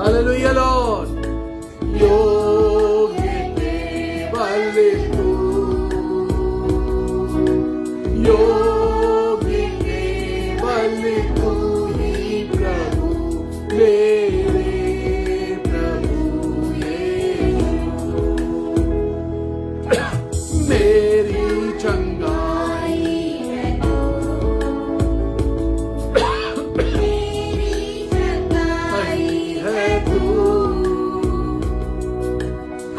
Hallelujah, Lord. योग्य केवल तू, योग्य केवल तू ही प्रभु, मेरे प्रभु यीशु। मेरी चंगाई है तू, मेरी चंगाई है तू,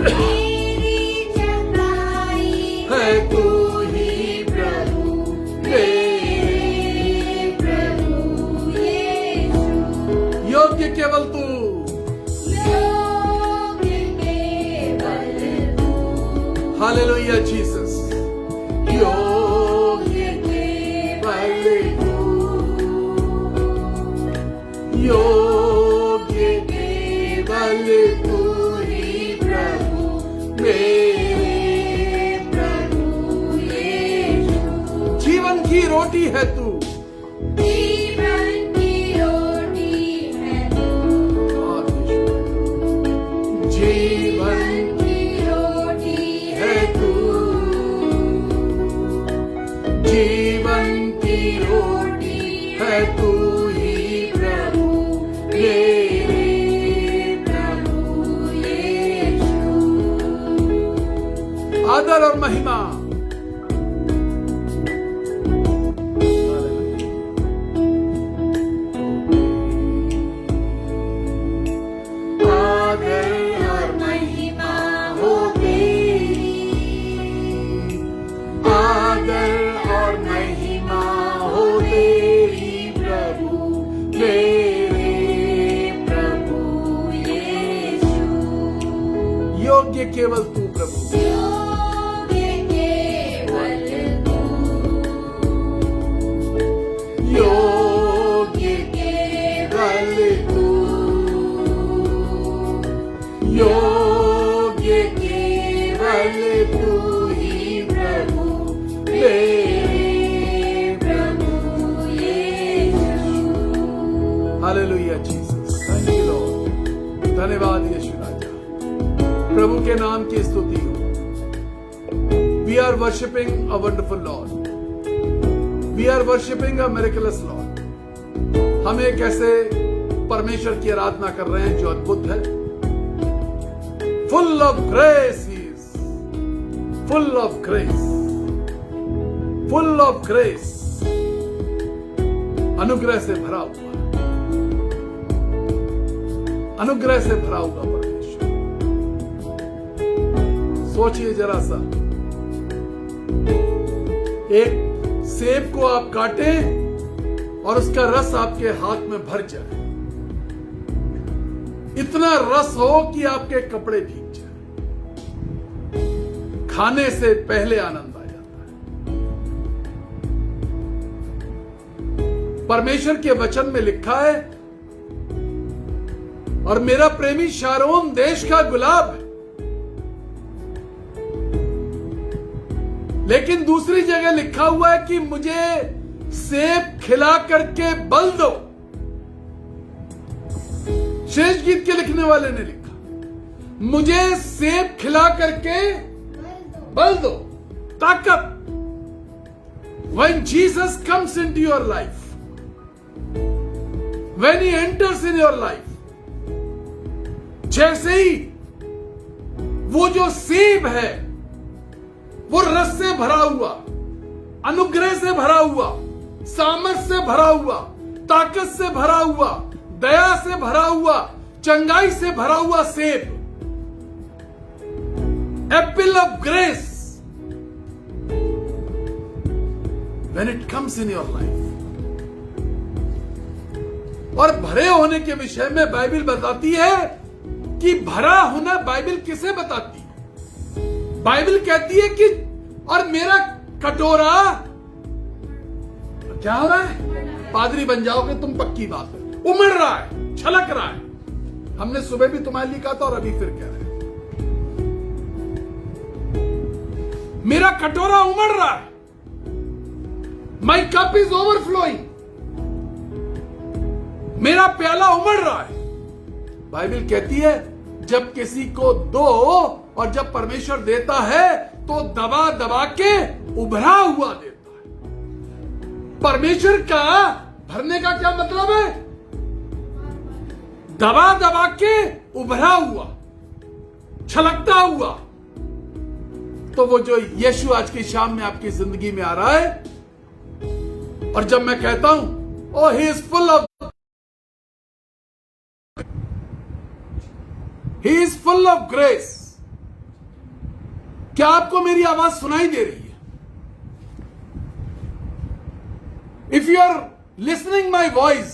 मेरी चंगाई है तू ही प्रभु, मेरे प्रभु यीशु। योग्य केवल तू। योग्य केवल तू, हालेलुया जीसस। योग्य केवल तू, योग्य केवल तू ही प्रभु, मेरे प्रभु यीशु। जीवन की रोटी है तू, जीवन की रोटी है तू, जीवन की रोटी है तू, जीवन की रोटी है तू ही प्रभु, मेरे प्रभु यीशु। आदर और महिमा आदर और महिमा हो तेरी, आदर और महिमा हो तेरी प्रभु, मेरे प्रभु यीशु। योग्य केवल तू प्रभु, योग्य केवल तू, योग्य केवल तू, योग्य केवल तू ही प्रभु, मेरे प्रभु Yeshu. Hallelujah Jesus, thank you Lord. धन्यवाद यीशु राजा, प्रभु के नाम की स्तुति हो। We are worshipping a wonderful Lord, we are worshipping a miraculous Lord. हम एक ऐसे परमेश्वर की आराधना कर रहे हैं जो अद्भुत है। Full of grace is, full of grace, full of grace, अनुग्रह से भरा हुआ, अनुग्रह से भरा हुआ परमेश्वर। सोचिए जरा सा, एक सेब को आप काटें और उसका रस आपके हाथ में भर जाए, इतना रस हो कि आपके कपड़े भीग जाए, खाने से पहले आनंद आ जाता है। परमेश्वर के वचन में लिखा है, और मेरा प्रेमी शारोन देश का गुलाब है। लेकिन दूसरी जगह लिखा हुआ है कि मुझे सेब खिला करके बल दो। शेष गीत के लिखने वाले ने लिखा, मुझे सेब खिला करके बल दो, ताकत। When Jesus comes into your life, when he enters in your life, जैसे ही वो जो सेब है वो रस से भरा हुआ, अनुग्रह से भरा हुआ, सामर्थ से भरा हुआ, ताकत से भरा हुआ, दया से भरा हुआ, चंगाई से भरा हुआ सेब, Apple of grace, when it comes in your life। और भरे होने के विषय में बाइबल बताती है कि भरा होना बाइबल किसे बताती है? बाइबल कहती है कि और मेरा कटोरा क्या हो रहा है? पादरी बन जाओगे तुम, पक्की बात है, उमड़ रहा है, छलक रहा है। हमने सुबह भी तुम्हारे लिए कहा था और अभी फिर कह रहे हैं, मेरा कटोरा उमड़ रहा है। माई कप इज ओवरफ्लोइंग, मेरा प्याला उमड़ रहा है। बाइबल कहती है जब किसी को दो और जब परमेश्वर देता है तो दबा दबा के उभरा हुआ देता है। परमेश्वर का भरने का क्या मतलब है? दबा दबा के उभरा हुआ, छलकता हुआ। तो वो जो यीशु आज की शाम में आपकी जिंदगी में आ रहा है, और जब मैं कहता हूं oh he is full of, he is full of grace. क्या आपको मेरी आवाज सुनाई दे रही है? If you are listening my voice,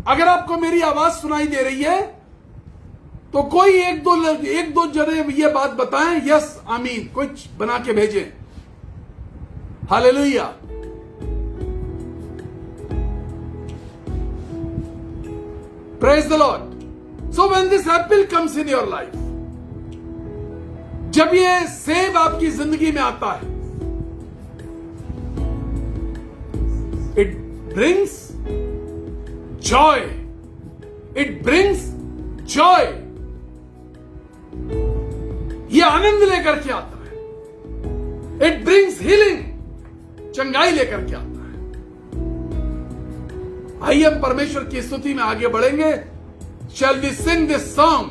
अगर आपको मेरी आवाज सुनाई दे रही है तो कोई एक दो जने ये बात बताएं, यस आमीन, कुछ बना के भेजें। Hallelujah. Praise the Lord. So when this apple comes in your life, जब ये सेब आपकी जिंदगी में आता है, it brings joy, it brings joy, ये आनंद लेकर के आता है। it brings healing, चंगाई लेकर के आता है। आइए हम परमेश्वर की स्तुति में आगे बढ़ेंगे। Shall we sing this song?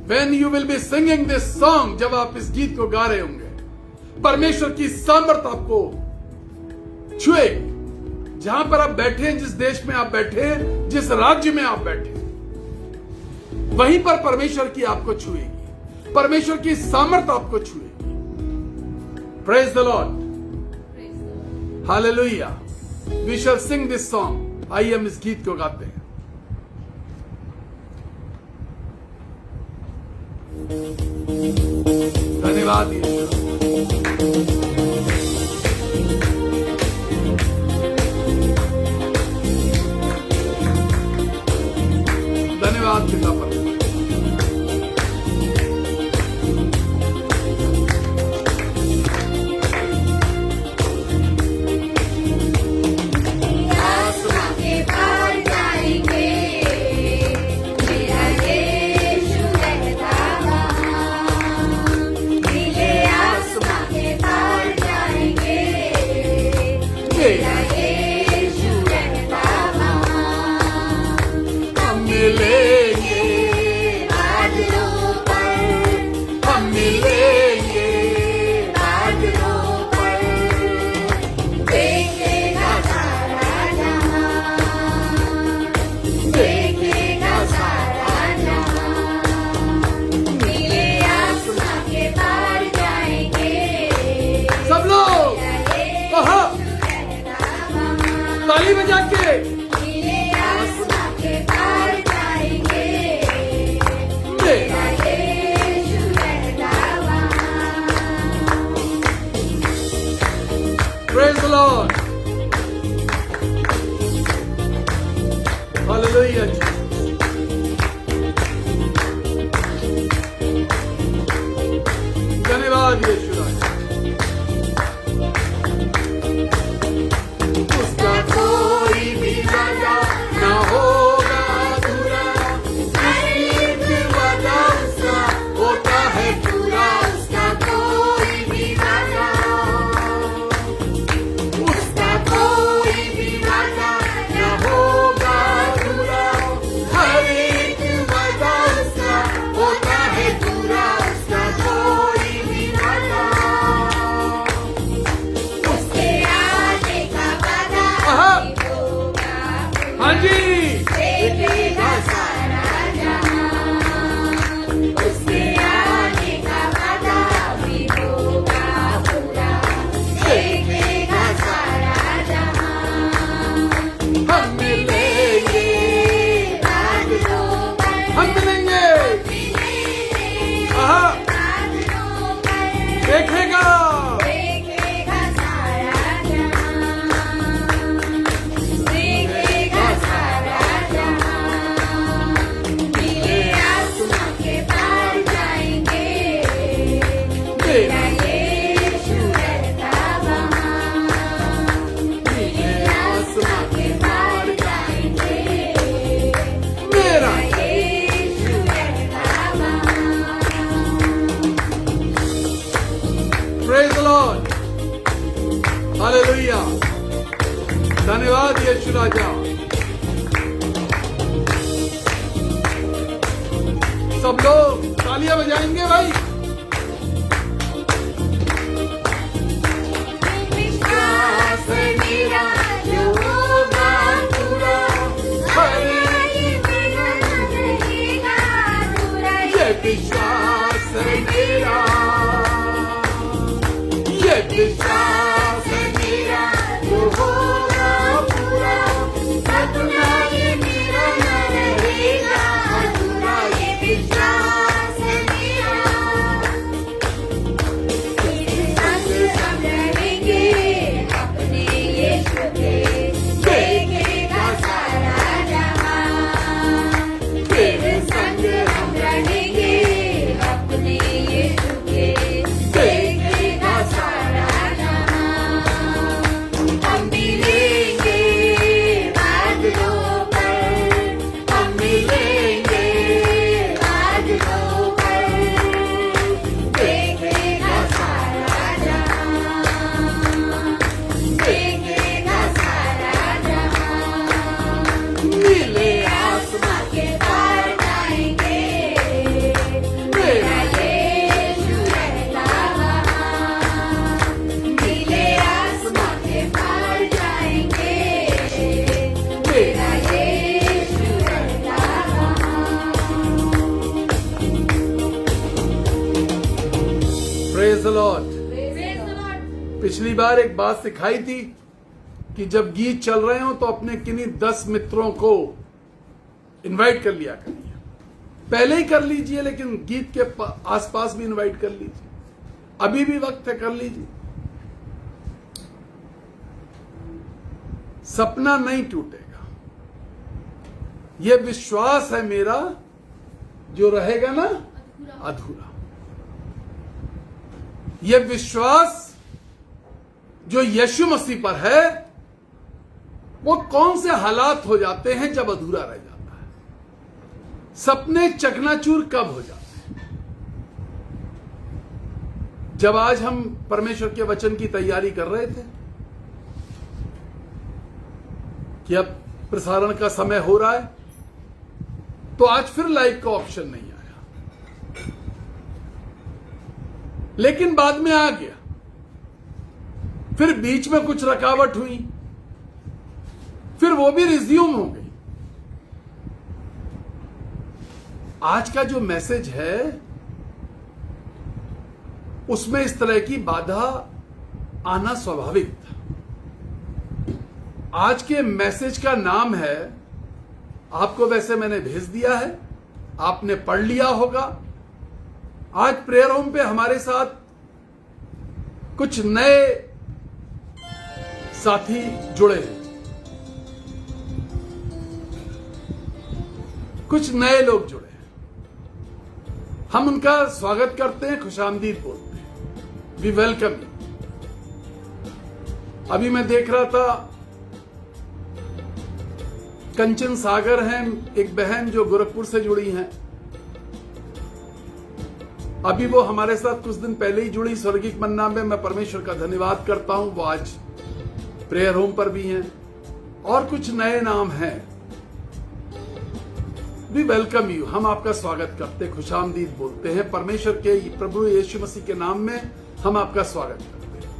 When you will be singing this song, जब आप इस गीत को गा रहे होंगे, परमेश्वर की सामर्थ आपको छुएगी। जहां पर आप बैठे हैं, जिस देश में आप बैठे हैं, जिस राज्य में आप बैठे हैं, वहीं पर परमेश्वर की आपको छुएगी, परमेश्वर की सामर्थ आपको छुएगी। Praise the Lord. Hallelujah. We shall sing this song. आइए हम इस गीत को गाते हैं। धन्यवाद यीशु। धन्यवाद पिता परमेश्वर। आसमां के पार जाएंगे, मेरा यीशु रहता वहाँ। नीले आसमां के पार जाएंगे, मेरा यीशु रहता वहाँ। हम मिलेंगे, बादलों पर, हम मिलेंगे, बादलों पर, देखेगा सारा जहां, देखेगा सारा धन्यवाद यीशु राजा। उसका कोई भी वादा ना होगा अधूरा, हर एक वादा उसका होता है पूरा। उसका कोई भी वादा, उसका कोई भी वादा ना होगा अधूरा, हर एक वादा उसका होता है पूरा। उसका कोई भी वादा, उसके आने का वादा आहा। भी होगा पूरा। हाँ जी, देखेगा सारा जहां, उसके आने का वादा भी होगा पूरा। देखेगा सारा जहां, हम मिलेंगे, बादलों पर हम मिलेंगे। मिलेंगे, आहा, बादलों पर देखेगा, देखेगा सारा जहां, देखेगा सारा जहां। नीले आसमां के पार जाएंगे, मेरा यीशु रहता वहां। नीले आसमां के पार जाएंगे, मेरा यीशु रहता वहां। Praise the Lord, hallelujah. धन्यवाद यीशु राजा। सब लोग तालियां बजाएंगे भाई। विश्वास है मेरा जो होगा पूरा, हर एक मेरा रहेगा अधूरा। ये विश्वास है मेरा, ये विश्वास है मेरा जो होगा पूरा, सपना ये मेरा न रहेगा अधूरा। ये विश्वास है मेरा, तेरे संग हम रहेंगे अपने यीशु के। देखेगा सारा जहां, तेरे संग हम रहेंगे अपने यीशु के। देखेगा सारा जहां, हम मिलेंगे बादलों पर, हम मिलेंगे बादलों पर। देखेगा सारा जहां, देखेगा सारा जहां। नीले आसमां के पार जाएंगे, मेरा यीशु रहता वहां। नीले आसमां के पार जाएंगे, मेरा यीशु रहता वहां। Praise the Lord. Praise the Lord. पिछली बार एक बात सिखाई थी कि जब गीत चल रहे हो तो अपने किन्हीं 10 मित्रों को इनवाइट कर लिया करिए। पहले ही कर लीजिए, लेकिन गीत के आसपास भी इनवाइट कर लीजिए। अभी भी वक्त है, कर लीजिए। सपना नहीं टूटेगा, यह विश्वास है मेरा जो रहेगा ना अधूरा। यह विश्वास जो यीशु मसीह पर है, वो कौन से हालात हो जाते हैं जब अधूरा रह जाता है। सपने चकनाचूर कब हो जाते हैं? जब आज हम परमेश्वर के वचन की तैयारी कर रहे थे कि अब प्रसारण का समय हो रहा है, तो आज फिर लाइव का ऑप्शन नहीं आया, लेकिन बाद में आ गया। फिर बीच में कुछ रुकावट हुई, फिर वो भी रिज्यूम हो गई। आज का जो मैसेज है उसमें इस तरह की बाधा आना स्वाभाविक था। आज के मैसेज का नाम है, आपको वैसे मैंने भेज दिया है, आपने पढ़ लिया होगा। आज प्रेयर होम पे हमारे साथ कुछ नए साथी जुड़े हैं, कुछ नए लोग जुड़े हैं। हम उनका स्वागत करते हैं, खुशामदीद बोलते हैं। We welcome you. अभी मैं देख रहा था, कंचन सागर हैं, एक बहन जो गोरखपुर से जुड़ी हैं। अभी वो हमारे साथ कुछ दिन पहले ही जुड़ी स्वर्गीय मन्ना में। मैं परमेश्वर का धन्यवाद करता हूं, वो आज प्रेयर होम पर भी हैं। और कुछ नए नाम हैं। वी वेलकम यू, हम आपका स्वागत करते, खुशामदीद बोलते हैं। परमेश्वर के प्रभु यीशु मसीह के नाम में हम आपका स्वागत करते हैं।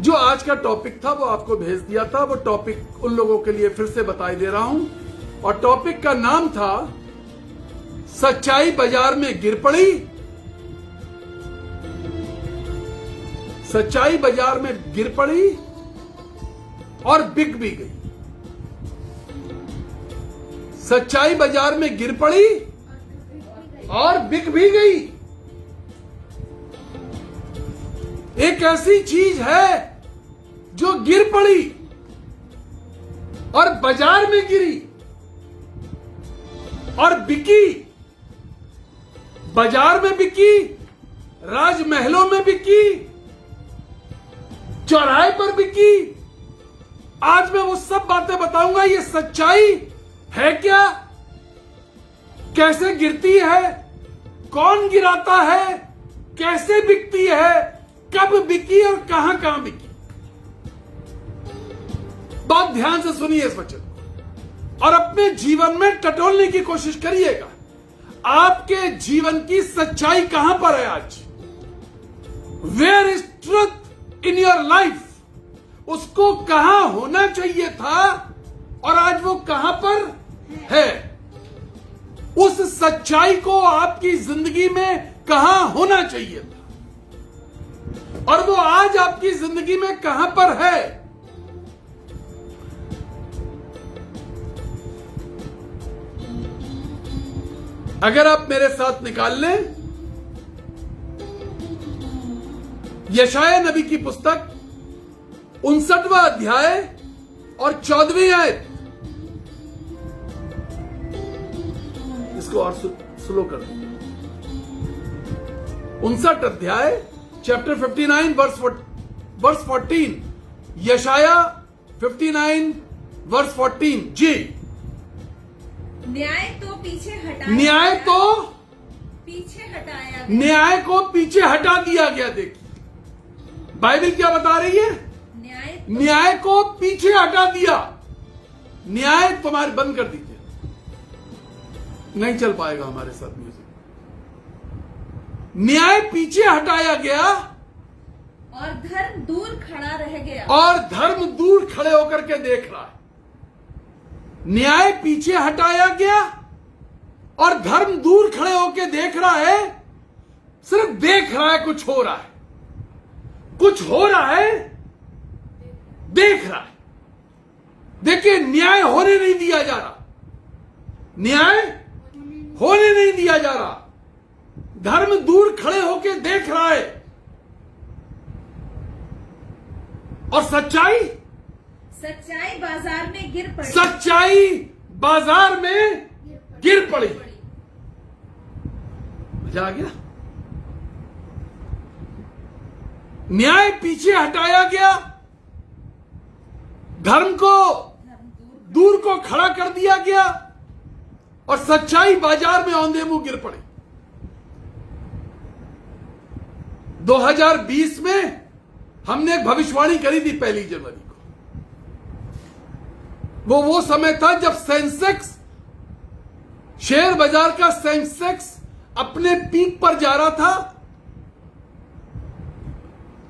जो आज का टॉपिक था वो आपको भेज दिया था। वो टॉपिक उन लोगों के लिए फिर से बताई दे रहा हूं, और टॉपिक का नाम था सच्चाई बाजार में गिर पड़ी। सच्चाई बाजार में गिर पड़ी और बिक भी गई। सच्चाई बाजार में गिर पड़ी और बिक भी गई। एक ऐसी चीज है जो गिर पड़ी और बाजार में गिरी और बिकी। बाजार में बिकी, राजमहलों में बिकी, चौराहे पर बिकी। आज मैं वो सब बातें बताऊंगा। ये सच्चाई है क्या, कैसे गिरती है, कौन गिराता है, कैसे बिकती है, कब बिकी और कहां कहां बिकी। बहुत ध्यान से सुनिए इस वचन को और अपने जीवन में टटोलने की कोशिश करिएगा। आपके जीवन की सच्चाई कहां पर है आज? Where is truth in your life? उसको कहां होना चाहिए था और आज वो कहां पर है? उस सच्चाई को आपकी जिंदगी में कहां होना चाहिए था और वो आज आपकी जिंदगी में कहां पर है? अगर आप मेरे साथ निकाल लें यशाया नबी की पुस्तक 59वां अध्याय और 14वीं आयत। इसको और स्लो कर दो। 59 अध्याय चैप्टर 59 वर्स 14। यशाया 59 वर्स 14 जी। न्याय तो पीछे हटाया, न्याय तो पीछे हटाया, न्याय को पीछे हटा दिया गया। देखिए बाइबल क्या बता रही है? न्याय को पीछे हटा दिया। न्याय तुम्हारे बंद कर दीजिए, नहीं चल पाएगा हमारे साथ म्यूजिक। न्याय पीछे हटाया गया और धर्म दूर खड़ा रह गया। और धर्म दूर खड़े होकर के देख रहा है। न्याय पीछे हटाया गया और धर्म दूर खड़े होकर देख रहा है। सिर्फ देख रहा है, कुछ हो रहा है, कुछ हो रहा है, देख रहा है। देखिए न्याय होने नहीं दिया जा रहा, न्याय होने नहीं दिया जा रहा। धर्म दूर खड़े होकर देख रहा है और सच्चाई बाजार में गिर पड़ी। सच्चाई बाजार में गिर पड़ी। मजा आ गया? न्याय पीछे हटाया गया, धर्म को दूर को खड़ा कर दिया गया और सच्चाई बाजार में औंधे मुंह गिर पड़ी। 2020 में हमने एक भविष्यवाणी करी थी 1 जनवरी को। वो समय था जब सेंसेक्स, शेयर बाजार का सेंसेक्स अपने पीक पर जा रहा था।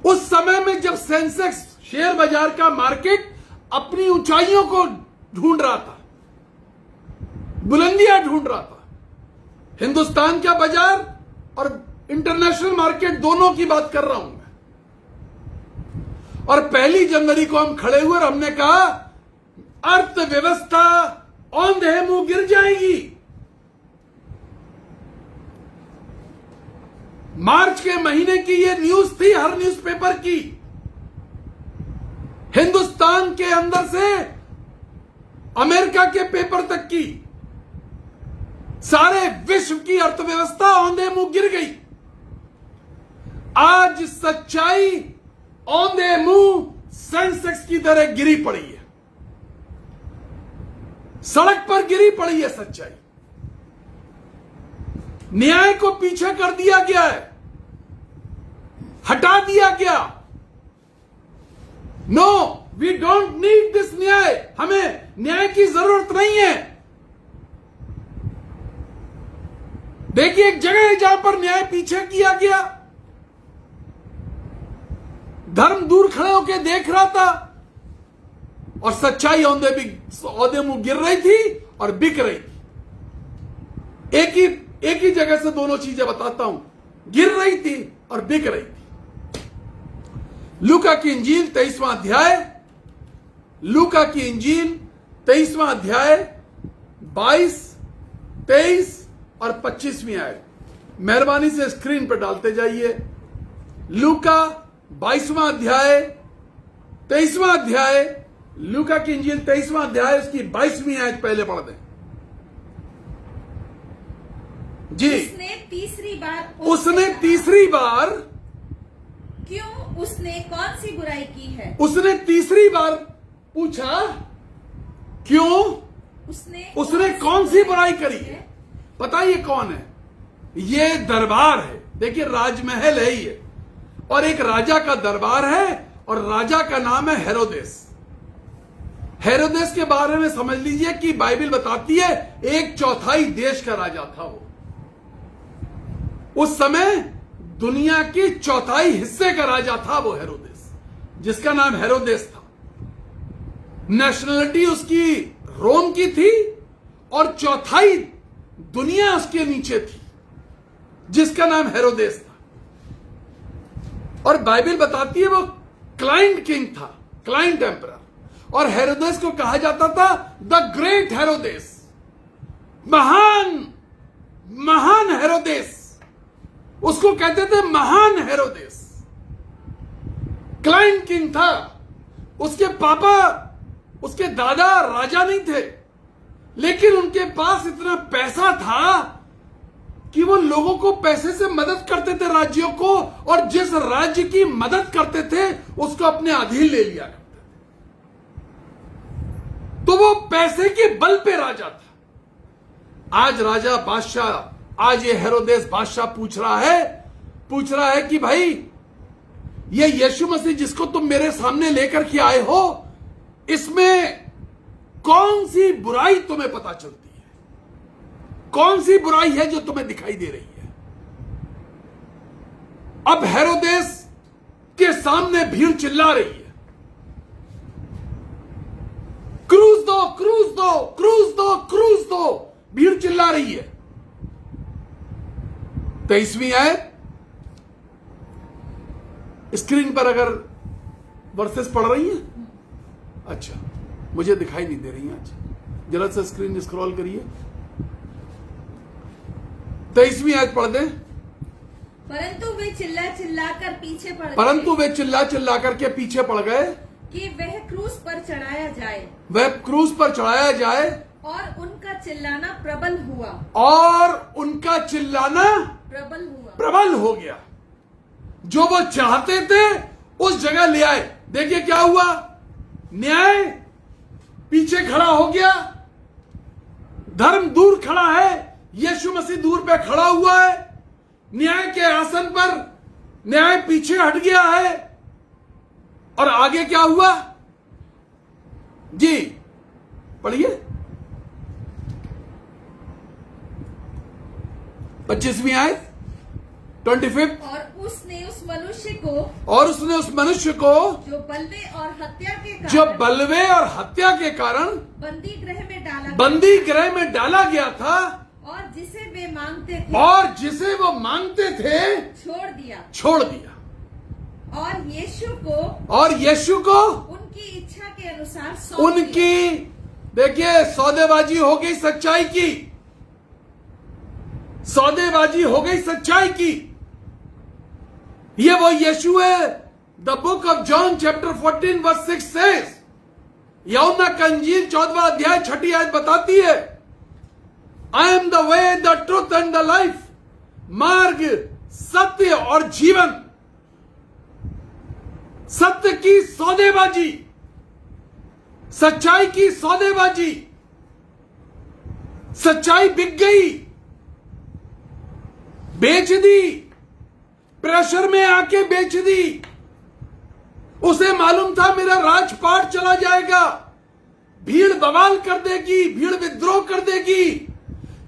उस समय में जब सेंसेक्स, शेयर बाजार का मार्केट अपनी ऊंचाइयों को ढूंढ रहा था, बुलंदियां ढूंढ रहा था। हिंदुस्तान का बाजार और इंटरनेशनल मार्केट दोनों की बात कर रहा हूं मैं। और 1 जनवरी को हम खड़े हुए और हमने कहा अर्थव्यवस्था औंधे मुंह गिर जाएगी। मार्च के महीने की यह न्यूज थी हर न्यूज़पेपर की। हिंदुस्तान के अंदर से अमेरिका के पेपर तक की, सारे विश्व की अर्थव्यवस्था औंधे मुंह गिर गई। आज सच्चाई औंधे मुंह सेंसेक्स की तरह गिरी पड़ी है, सड़क पर गिरी पड़ी है सच्चाई। न्याय को पीछे कर दिया गया है, हटा दिया गया। No, we don't need this न्याय, हमें न्याय की जरूरत नहीं है। देखिए, एक जगह है जहां पर न्याय पीछे किया गया। धर्म दूर खड़े होकर देख रहा था और सच्चाई औंधे मुंह गिर रही थी और बिक रही थी। एक ही जगह से दोनों चीजें बताता हूं, गिर रही थी और बिक रही थी। लूका की इंजील 23वां अध्याय, लूका की इंजील 23वां अध्याय 22, 23 और 25वीं आयत। मेहरबानी से स्क्रीन पर डालते जाइए। लूका 22वां अध्याय, 23वां अध्याय, लूका की इंजील 23वां अध्याय, उसकी 22वीं आयत पहले पढ़ दें जी। उसने तीसरी बार क्यों उसने कौन सी बुराई की है? उसने तीसरी बार पूछा, क्यों उसने कौन सी बुराई करी है? पता ये कौन है? ये दरबार है। देखिए, राजमहल है ये, और एक राजा का दरबार है, और राजा का नाम है हेरोदेस। हेरोदेस के बारे में समझ लीजिए कि बाइबल बताती है 1/4 देश का राजा था वो। उस समय दुनिया के 1/4 हिस्से का राजा था वो हेरोदेस, जिसका नाम हेरोदेस था। नेशनलिटी उसकी रोम की थी, और 1/4 दुनिया उसके नीचे थी, जिसका नाम हेरोदेस था। और बाइबल बताती है वो क्लाइंट किंग था, क्लाइंट एम्परर। और हेरोदेस को कहा जाता था द ग्रेट हेरोदेस, महान हेरोदेस, उसको कहते थे महान हेरोदेस। क्लाइंट किंग था। उसके पापा, उसके दादा राजा नहीं थे, लेकिन उनके पास इतना पैसा था कि वो लोगों को पैसे से मदद करते थे, राज्यों को, और जिस राज्य की मदद करते थे उसको अपने अधीन ले लिया करते थे। तो वो पैसे के बल पे राजा था। आज राजा बादशाह, आज ये हेरोदेस बादशाह पूछ रहा है कि भाई, ये यीशु मसीह जिसको तुम मेरे सामने लेकर के आए हो, इसमें कौन सी बुराई तुम्हें पता चलती है? कौन सी बुराई है जो तुम्हें दिखाई दे रही है? अब हेरोदेस के सामने भीड़ चिल्ला रही है, क्रूज दो, क्रूज दो, क्रूज दो, क्रूज दो। भीड़ चिल्ला रही है। 23वीं आयत स्क्रीन पर अगर वर्सेस पढ़ रही है, अच्छा, मुझे दिखाई नहीं दे रही है आज, जरा सा स्क्रीन स्क्रॉल करिए। 23वीं आयत पढ़ दें। परंतु वे चिल्ला चिल्ला कर पीछे पड़ गए कि वह क्रूस पर चढ़ाया जाए, और उनका चिल्लाना प्रबल हो गया। जो वो चाहते थे उस जगह ले आए। देखिए क्या हुआ, न्याय पीछे खड़ा हो गया, धर्म दूर खड़ा है, यीशु मसीह दूर पे खड़ा हुआ है, न्याय के आसन पर न्याय पीछे हट गया है। और आगे क्या हुआ जी, पढ़िए 25वीं आयत 25। और उसने उस मनुष्य को जो बलवे और हत्या के कारण बंदी गृह में डाला गया था, और जिसे वो मांगते थे छोड़ दिया। और यीशु को उनकी इच्छा के अनुसार देखिए, सौदेबाजी हो गई सच्चाई की, सौदेबाजी हो गई सच्चाई की। ये वो यीशु है। The book of John chapter 14 verse 6 says, Yuhanna का इंजील 14वां अध्याय 6ठी आयत बताती है, I am the way, the truth and the life, मार्ग, सत्य और जीवन। सत्य की सौदेबाजी, सच्चाई की सौदेबाजी, सच्चाई बिक गई, बेच दी, प्रेशर में आके बेच दी। उसे मालूम था मेरा राजपाट चला जाएगा, भीड़ बवाल कर देगी, भीड़ विद्रोह कर देगी।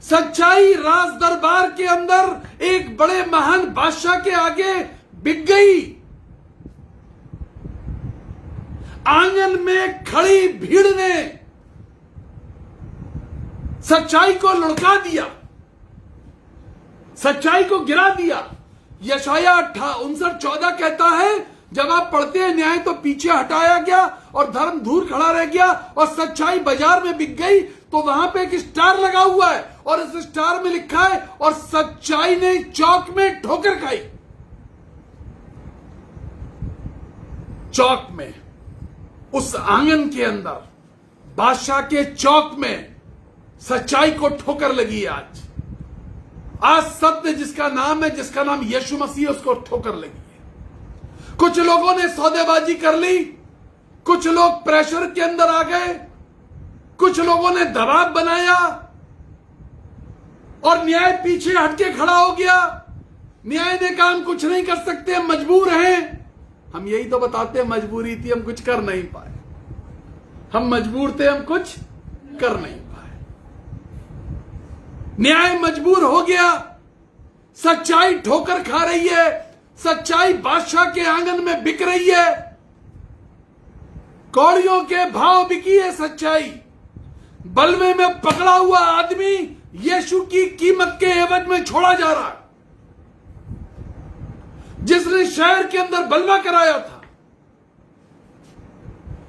सच्चाई राज दरबार के अंदर एक बड़े महान बादशाह के आगे बिक गई। आंगन में खड़ी भीड़ ने सच्चाई को लुढ़का दिया, सच्चाई को गिरा दिया। यशाया 59:14 कहता है, जब आप पढ़ते हैं न्याय तो पीछे हटाया गया और धर्म दूर खड़ा रह गया और सच्चाई बाजार में बिक गई। तो वहां पे एक स्टार लगा हुआ है और इस स्टार में लिखा है, और सच्चाई ने चौक में ठोकर खाई। चौक में, उस आंगन के अंदर, बादशाह के चौक में सच्चाई को ठोकर लगी। आज सत्य जिसका नाम है, जिसका नाम यीशु मसीह, उसको ठोकर लगी है। कुछ लोगों ने सौदेबाजी कर ली, कुछ लोग प्रेशर के अंदर आ गए, कुछ लोगों ने दबाव बनाया और न्याय पीछे हटके खड़ा हो गया। न्याय ने कहा हम कुछ नहीं कर सकते, हम मजबूर हैं। हम यही तो बताते हैं, मजबूरी थी, हम कुछ कर नहीं पाए, हम मजबूर थे, हम कुछ कर नहीं पाए। न्याय मजबूर हो गया, सच्चाई ठोकर खा रही है, सच्चाई बादशाह के आंगन में बिक रही है। कौड़ियों के भाव बिकी है सच्चाई। बलवे में पकड़ा हुआ आदमी यीशु की कीमत के एवज में छोड़ा जा रहा है, जिसने शहर के अंदर बलवा कराया था।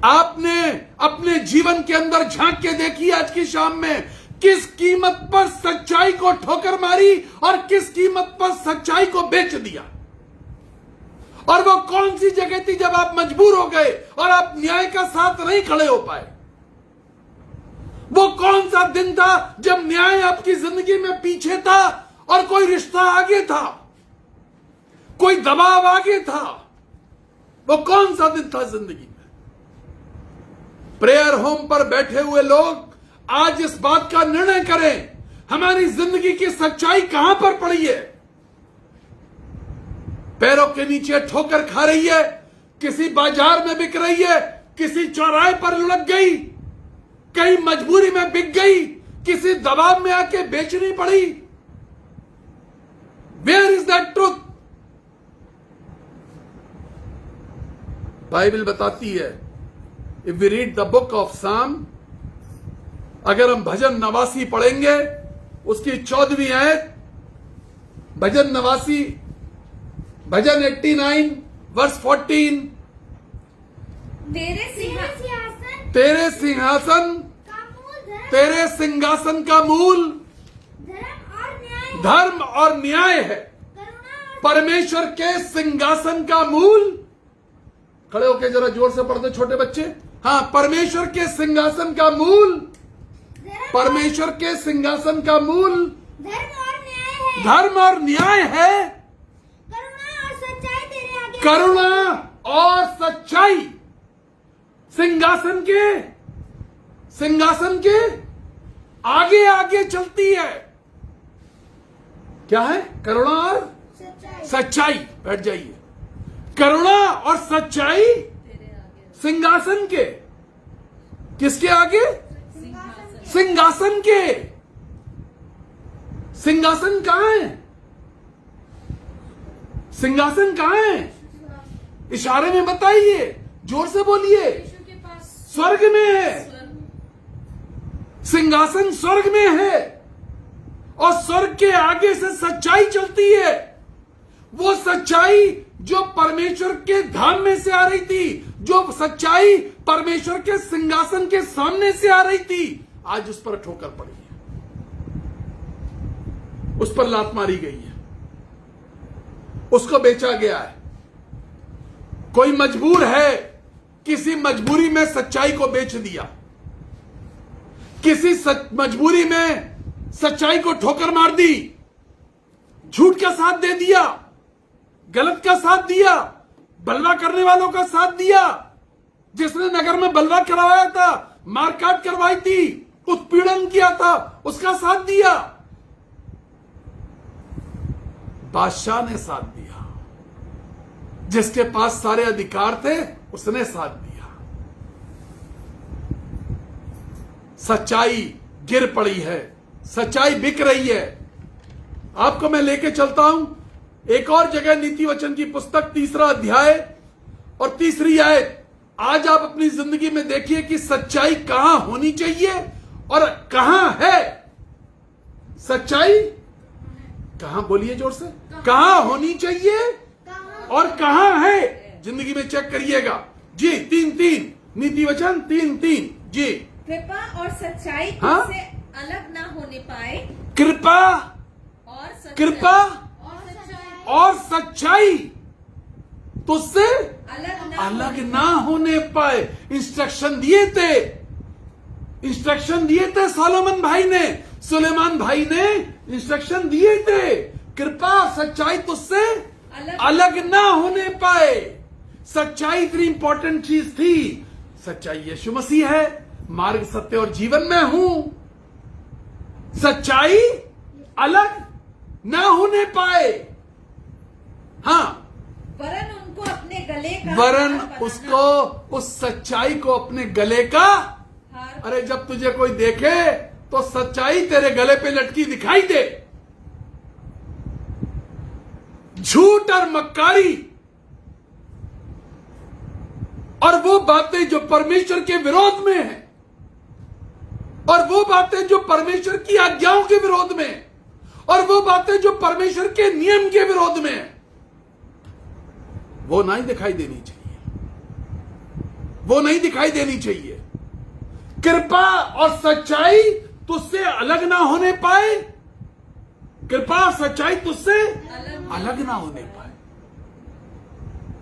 आपने अपने जीवन के अंदर झांक के देखी आज की शाम में, किस कीमत पर सच्चाई को ठोकर मारी और किस कीमत पर सच्चाई को बेच दिया। और वो कौन सी जगह थी जब आप मजबूर हो गए और आप न्याय का साथ नहीं खड़े हो पाए। वो कौन सा दिन था जब न्याय आपकी जिंदगी में पीछे था और कोई रिश्ता आगे था, कोई दबाव आगे था। वो कौन सा दिन था जिंदगी में। प्रेयर होम पर बैठे हुए लोग आज इस बात का निर्णय करें, हमारी जिंदगी की सच्चाई कहां पर पड़ी है। पैरों के नीचे ठोकर खा रही है, किसी बाजार में बिक रही है, किसी चौराहे पर लुढ़क गई, कहीं मजबूरी में बिक गई, किसी दबाव में आके बेचनी पड़ी। Where is that truth. Bible बताती है, if we read the book of Psalm, अगर हम भजन नवासी पढ़ेंगे, उसकी 14वीं आयत, भजन नवासी, भजन 89 वर्स 14, तेरे सिंहासन तेरे सिंहासन का मूल धर्म और न्याय है। परमेश्वर के सिंहासन का मूल, खड़े होके जरा जोर से पढ़ दो छोटे बच्चे। हाँ, परमेश्वर के सिंहासन का मूल, परमेश्वर के सिंहासन का मूल धर्म और न्याय है। करुणा और सच्चाई सिंहासन के आगे आगे चलती है। क्या है? करुणा और सच्चाई। बैठ जाइए। करुणा और सच्चाई सिंहासन के, किसके आगे? सिंहासन के। सिंहासन कहां है? सिंहासन कहां है? इशारे में बताइए, जोर से बोलिए। स्वर्ग में है। सिंहासन स्वर्ग में है और स्वर्ग के आगे से सच्चाई चलती है। वो सच्चाई जो परमेश्वर के धाम में से आ रही थी, जो सच्चाई परमेश्वर के सिंहासन के सामने से आ रही थी, आज उस पर ठोकर पड़ी है, उस पर लात मारी गई है, उसको बेचा गया है। कोई मजबूर है, किसी मजबूरी में सच्चाई को बेच दिया, किसी मजबूरी में सच्चाई को ठोकर मार दी, झूठ का साथ दे दिया, गलत का साथ दिया, बलवा करने वालों का साथ दिया, जिसने नगर में बलवा करवाया था, मारकाट करवाई थी, उत्पीड़न किया था, उसका साथ दिया। बादशाह ने साथ दिया, जिसके पास सारे अधिकार थे उसने साथ दिया। सच्चाई गिर पड़ी है, सच्चाई बिक रही है। आपको मैं लेके चलता हूं एक और जगह, नीति वचन की पुस्तक 3 अध्याय और 3 आयत। आज आप अपनी जिंदगी में देखिए कि सच्चाई कहां होनी चाहिए और कहां है। सच्चाई कहां, बोलिए जोर से, कहां होनी चाहिए और कहां है। जिंदगी में चेक करिएगा जी। 3 नीति वचन 3 जी। कृपा और सच्चाई हाँ? से अलग ना होने पाए। कृपा और सच्चाई तुझसे अलग ना होने पाए। इंस्ट्रक्शन दिए थे सोलोमन भाई ने, सुलेमान भाई ने इंस्ट्रक्शन दिए थे, कृपा और सच्चाई तुझसे अलग ना होने पाए। सच्चाई इतनी इंपॉर्टेंट चीज थी। सच्चाई यीशु मसीह है, मार्ग सत्य और जीवन में हूं। सच्चाई अलग ना होने पाए। हाँ, वरन उनको अपने गले का वरन हार बनाना। उसको, उस सच्चाई को अपने गले का हार। अरे जब तुझे कोई देखे तो सच्चाई तेरे गले पे लटकी दिखाई दे। झूठ और मक्कारी और वो बातें जो परमेश्वर के विरोध में है, और वो बातें जो परमेश्वर की आज्ञाओं के विरोध में है, और वो बातें जो परमेश्वर के नियम के विरोध में है, वो नहीं दिखाई देनी चाहिए। वो नहीं दिखाई देनी चाहिए। कृपा और सच्चाई तुझसे अलग ना होने पाए। कृपा और सच्चाई तुझसे अलग ना होने पाए।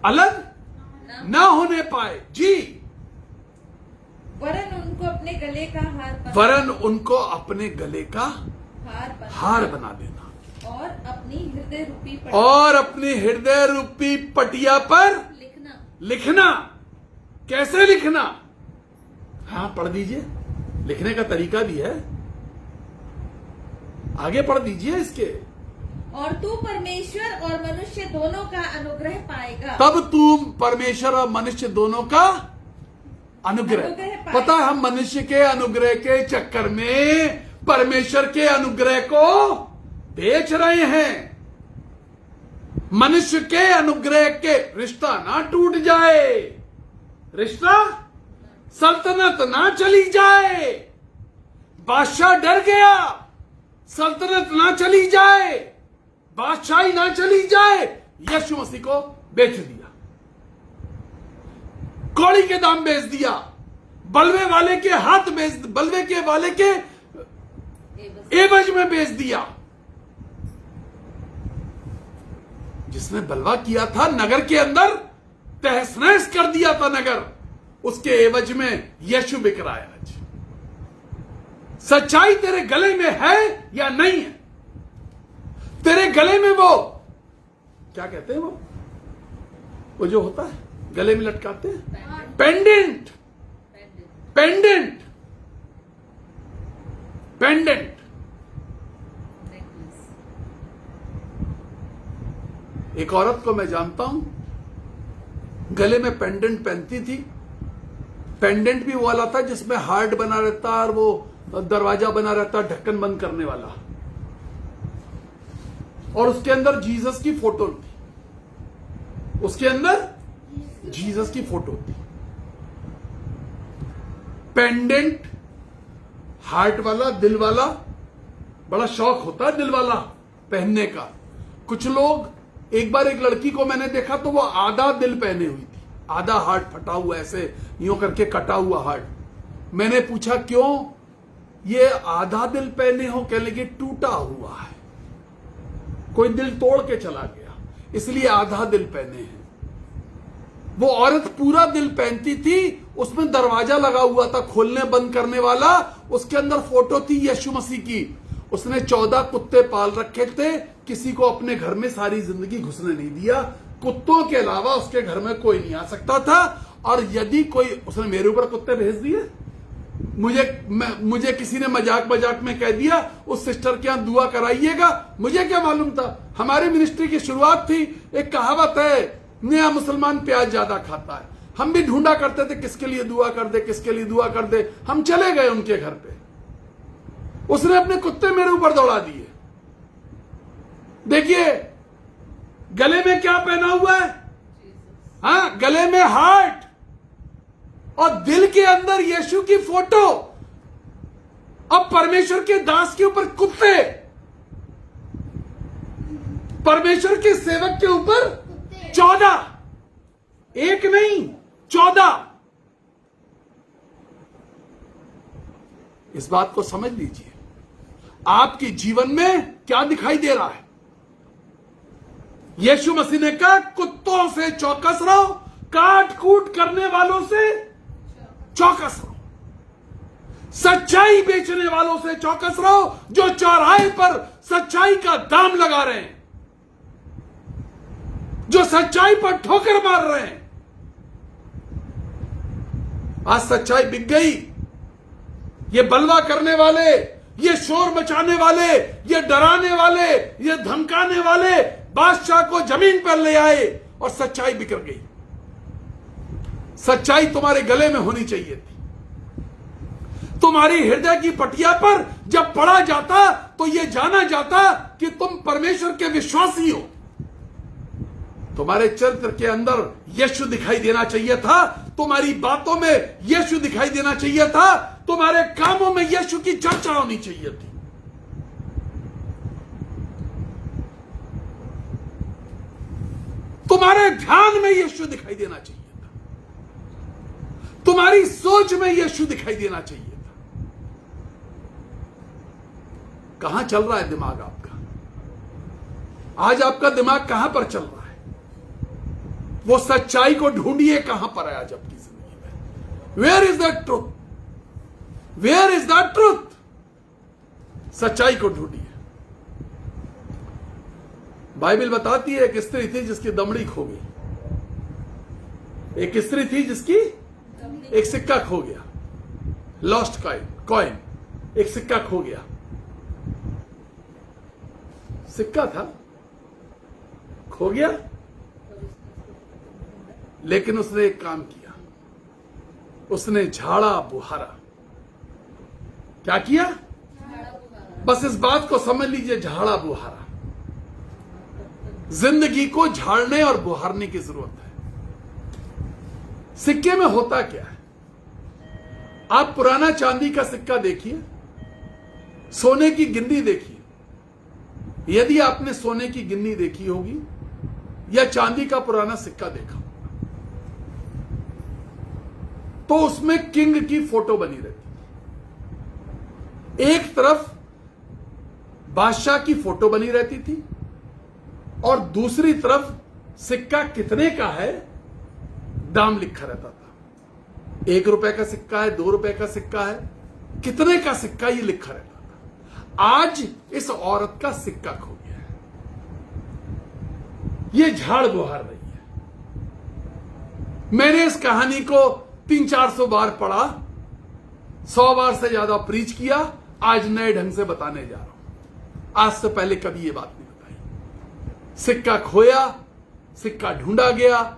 अलग ना होने पाए जी। वरन उनको अपने गले का हार बनाना। वरन उनको अपने गले का हार बना देना और अपनी हृदय रूपी पटिया पर लिखना। कैसे लिखना? हाँ, पढ़ दीजिए। लिखने का तरीका भी है, आगे पढ़ दीजिए इसके। और तू परमेश्वर और मनुष्य दोनों का अनुग्रह पाएगा। तब तू परमेश्वर और मनुष्य दोनों का अनुग्रह पाएगा। पता है, हम मनुष्य के अनुग्रह के चक्कर में परमेश्वर के अनुग्रह को बेच रहे हैं। मनुष्य के अनुग्रह के रिश्ता ना टूट जाए, रिश्ता सल्तनत ना चली जाए। बादशाह डर गया, सल्तनत ना चली जाए, बादशाही ना चली जाए, यीशु मसीह को बेच दिया, कौड़ी के दाम बेच दिया, बलवे वाले के हाथ बेच, बलवे के वाले के एवज में बेच दिया। जिसने बलवा किया था, नगर के अंदर तहस नहस कर दिया था नगर, उसके एवज में यीशु बिक रहा है आज। सच्चाई तेरे गले में है या नहीं है? तेरे गले में वो क्या कहते हैं, वो जो होता है गले में लटकाते हैं, पेंडेंट, पेंडेंट, पेंडेंट। एक औरत को मैं जानता हूं, गले में पेंडेंट पहनती थी। पेंडेंट भी वो वाला था जिसमें हार्ट बना रहता और वो दरवाजा बना रहता, ढक्कन बंद करने वाला, और उसके अंदर जीसस की फोटो थी। उसके अंदर जीसस की फोटो थी। पेंडेंट, हार्ट वाला, दिल वाला, बड़ा शौक होता है दिल वाला पहनने का। कुछ लोग, एक बार एक लड़की को मैंने देखा तो वो आधा दिल पहने हुई थी, आधा हार्ट फटा हुआ, ऐसे यूं करके कटा हुआ हार्ट। मैंने पूछा क्यों ये आधा दिल पहने हो? कहने लगे टूटा हुआ है, कोई दिल तोड़ के चला गया, इसलिए आधा दिल पहने हैं। वो औरत पूरा दिल पहनती थी, उसमें दरवाजा लगा हुआ था खोलने बंद करने वाला, उसके अंदर फोटो थी यीशु मसीह की। उसने 14 कुत्ते पाल रखे थे, किसी को अपने घर में सारी जिंदगी घुसने नहीं दिया, कुत्तों के अलावा उसके घर में कोई नहीं आ सकता था। और यदि कोई, उसने मेरे ऊपर कुत्ते भेज दिए, मुझे किसी ने मजाक में कह दिया उस सिस्टर के यहां दुआ कराइएगा, मुझे क्या मालूम था। हमारी मिनिस्ट्री की शुरुआत थी, एक कहावत है, नया मुसलमान प्याज ज्यादा खाता है। हम भी ढूंढा करते थे किसके लिए दुआ कर दे, किसके लिए दुआ कर दे। हम चले गए उनके घर पे, उसने अपने कुत्ते मेरे ऊपर दौड़ा दिए। देखिए गले में क्या पहना हुआ है, हाँ, गले में हार्ट, और दिल के अंदर यीशु की फोटो। अब परमेश्वर के दास के ऊपर कुत्ते, परमेश्वर के सेवक के ऊपर 14, एक नहीं 14। इस बात को समझ लीजिए, आपके जीवन में क्या दिखाई दे रहा है। यीशु मसीह ने कहा कुत्तों से चौकस रहो, काट कूट करने वालों से चौकस रहो, सच्चाई बेचने वालों से चौकस रहो, जो चौराहे पर सच्चाई का दाम लगा रहे हैं, जो सच्चाई पर ठोकर मार रहे हैं। आज सच्चाई बिक गई। ये बलवा करने वाले, ये शोर मचाने वाले, ये डराने वाले, ये धमकाने वाले बादशाह को जमीन पर ले आए और सच्चाई बिखर गई। सच्चाई तुम्हारे गले में होनी चाहिए थी। तुम्हारी हृदय की पटिया पर जब पढ़ा जाता तो यह जाना जाता कि तुम परमेश्वर के विश्वासी हो। तुम्हारे चरित्र के अंदर यीशु दिखाई देना चाहिए था, तुम्हारी बातों में यीशु दिखाई देना चाहिए था, तुम्हारे कामों में यीशु की चर्चा होनी चाहिए थी। तुम्हारे ध्यान में यीशु दिखाई देना चाहिए था, तुम्हारी सोच में यीशु दिखाई देना चाहिए था। कहां चल रहा है दिमाग आपका? आज आपका दिमाग कहां पर चल रहा है? वो सच्चाई को ढूंढिए, कहां पर है आज आपकी जिंदगी में। Where is the truth? Where is the truth? सच्चाई को ढूंढिए। बाइबल बताती है एक स्त्री थी जिसकी दमड़ी खो गई। एक स्त्री थी जिसकी एक सिक्का खो गया, लॉस्ट कॉइन, एक सिक्का खो गया। सिक्का था, खो गया, लेकिन उसने एक काम किया, उसने झाड़ा बुहारा। क्या किया? बस इस बात को समझ लीजिए, झाड़ा बुहारा। जिंदगी को झाड़ने और बुहारने की जरूरत है। सिक्के में होता क्या है? आप पुराना चांदी का सिक्का देखिए, सोने की गिन्नी देखिए। यदि आपने सोने की गिन्नी देखी होगी या चांदी का पुराना सिक्का देखा होगा, तो उसमें किंग की फोटो बनी रहती है। एक तरफ बादशाह की फोटो बनी रहती थी और दूसरी तरफ सिक्का कितने का है दाम लिखा रहता था। 1 रुपए का सिक्का है, 2 रुपए का सिक्का है, कितने का सिक्का ये लिखा रहता था। आज इस औरत का सिक्का खो गया है, ये झाड़ बुहार रही है। मैंने इस कहानी को 300-400 बार पढ़ा, 100 बार से ज्यादा प्रीच किया। आज नए ढंग से बताने जा रहा हूं, आज से पहले कभी ये बात नहीं बताई। सिक्का खोया, सिक्का ढूंढा गया,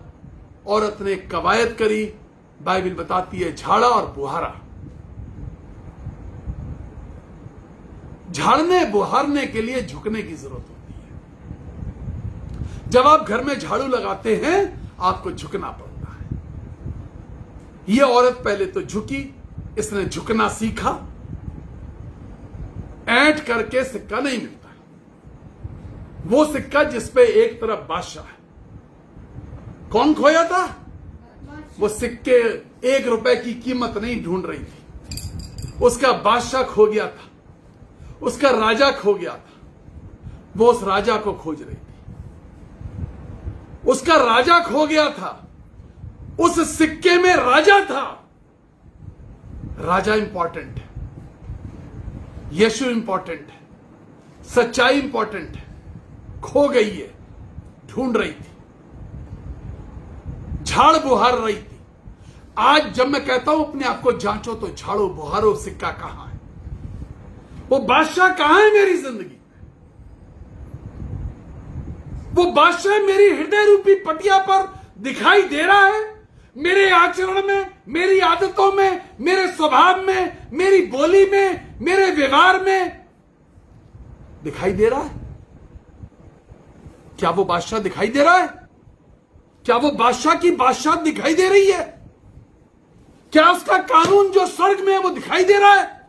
औरत ने कवायद करी। बाइबल बताती है झाड़ा और बुहारा। झाड़ने बुहारने के लिए झुकने की जरूरत होती है। जब आप घर में झाड़ू लगाते हैं आपको झुकना पड़ता है। यह औरत पहले तो झुकी, इसने झुकना सीखा। ऐंठ करके सिक्का नहीं मिलता, वो सिक्का जिसपे एक तरफ बादशाह है। कौन खोया था? वो सिक्के 1 रुपए की कीमत नहीं ढूंढ रही थी, उसका बादशाह खो गया था, उसका राजा खो गया था। वो उस राजा को खोज रही थी, उसका राजा खो गया था, उस सिक्के में राजा था। राजा इंपॉर्टेंट है, यीशु इंपॉर्टेंट है, सच्चाई इंपॉर्टेंट है। खो गई है, ढूंढ रही थी। झाड़ बुहार रही थी। आज जब मैं कहता हूं अपने आप को जांचो, तो झाड़ो बुहारो सिक्का कहां है? वो बादशाह कहां है मेरी जिंदगी? वो बादशाह मेरी हृदय रूपी पटिया पर दिखाई दे रहा है? मेरे आचरण में, मेरी आदतों में, मेरे स्वभाव में, मेरी बोली में, मेरे व्यवहार में दिखाई दे रहा है? क्या वो बादशाह दिखाई दे रहा है? क्या वो बादशाह की बादशाह दिखाई दे रही है? क्या उसका कानून जो स्वर्ग में है वो दिखाई दे रहा है?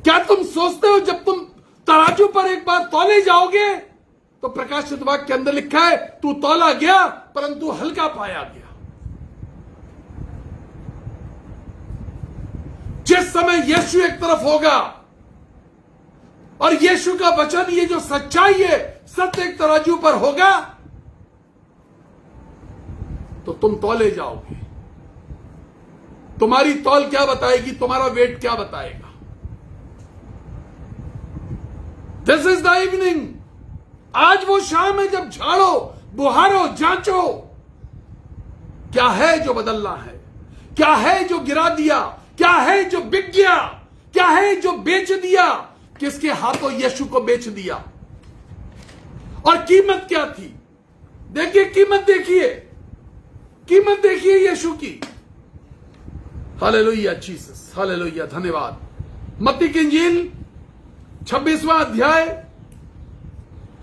क्या तुम सोचते हो जब तुम तराजू पर एक बार तौले जाओगे तो प्रकाशित वाक्य के अंदर लिखा है तू तौला गया परंतु हल्का पाया गया। जिस समय यीशु एक तरफ होगा और यीशु का वचन, ये जो सच्चाई है, सत्य एक तराजू पर होगा, तो तुम तौले जाओगे। तुम्हारी तौल क्या बताएगी? तुम्हारा वेट क्या बताएगा? This is the evening. आज वो शाम है जब झाड़ो बुहारो जांचो, क्या है जो बदलना है, क्या है जो गिरा दिया, क्या है जो बिक गया, क्या है जो बेच दिया। किसके हाथों यीशु को बेच दिया? और कीमत क्या थी? देखिए कीमत, देखिए कीमत, देखिए यीशु की। हालेलुया जीसस, हालेलुया, धन्यवाद। मत्ती की इंजील 26वां अध्याय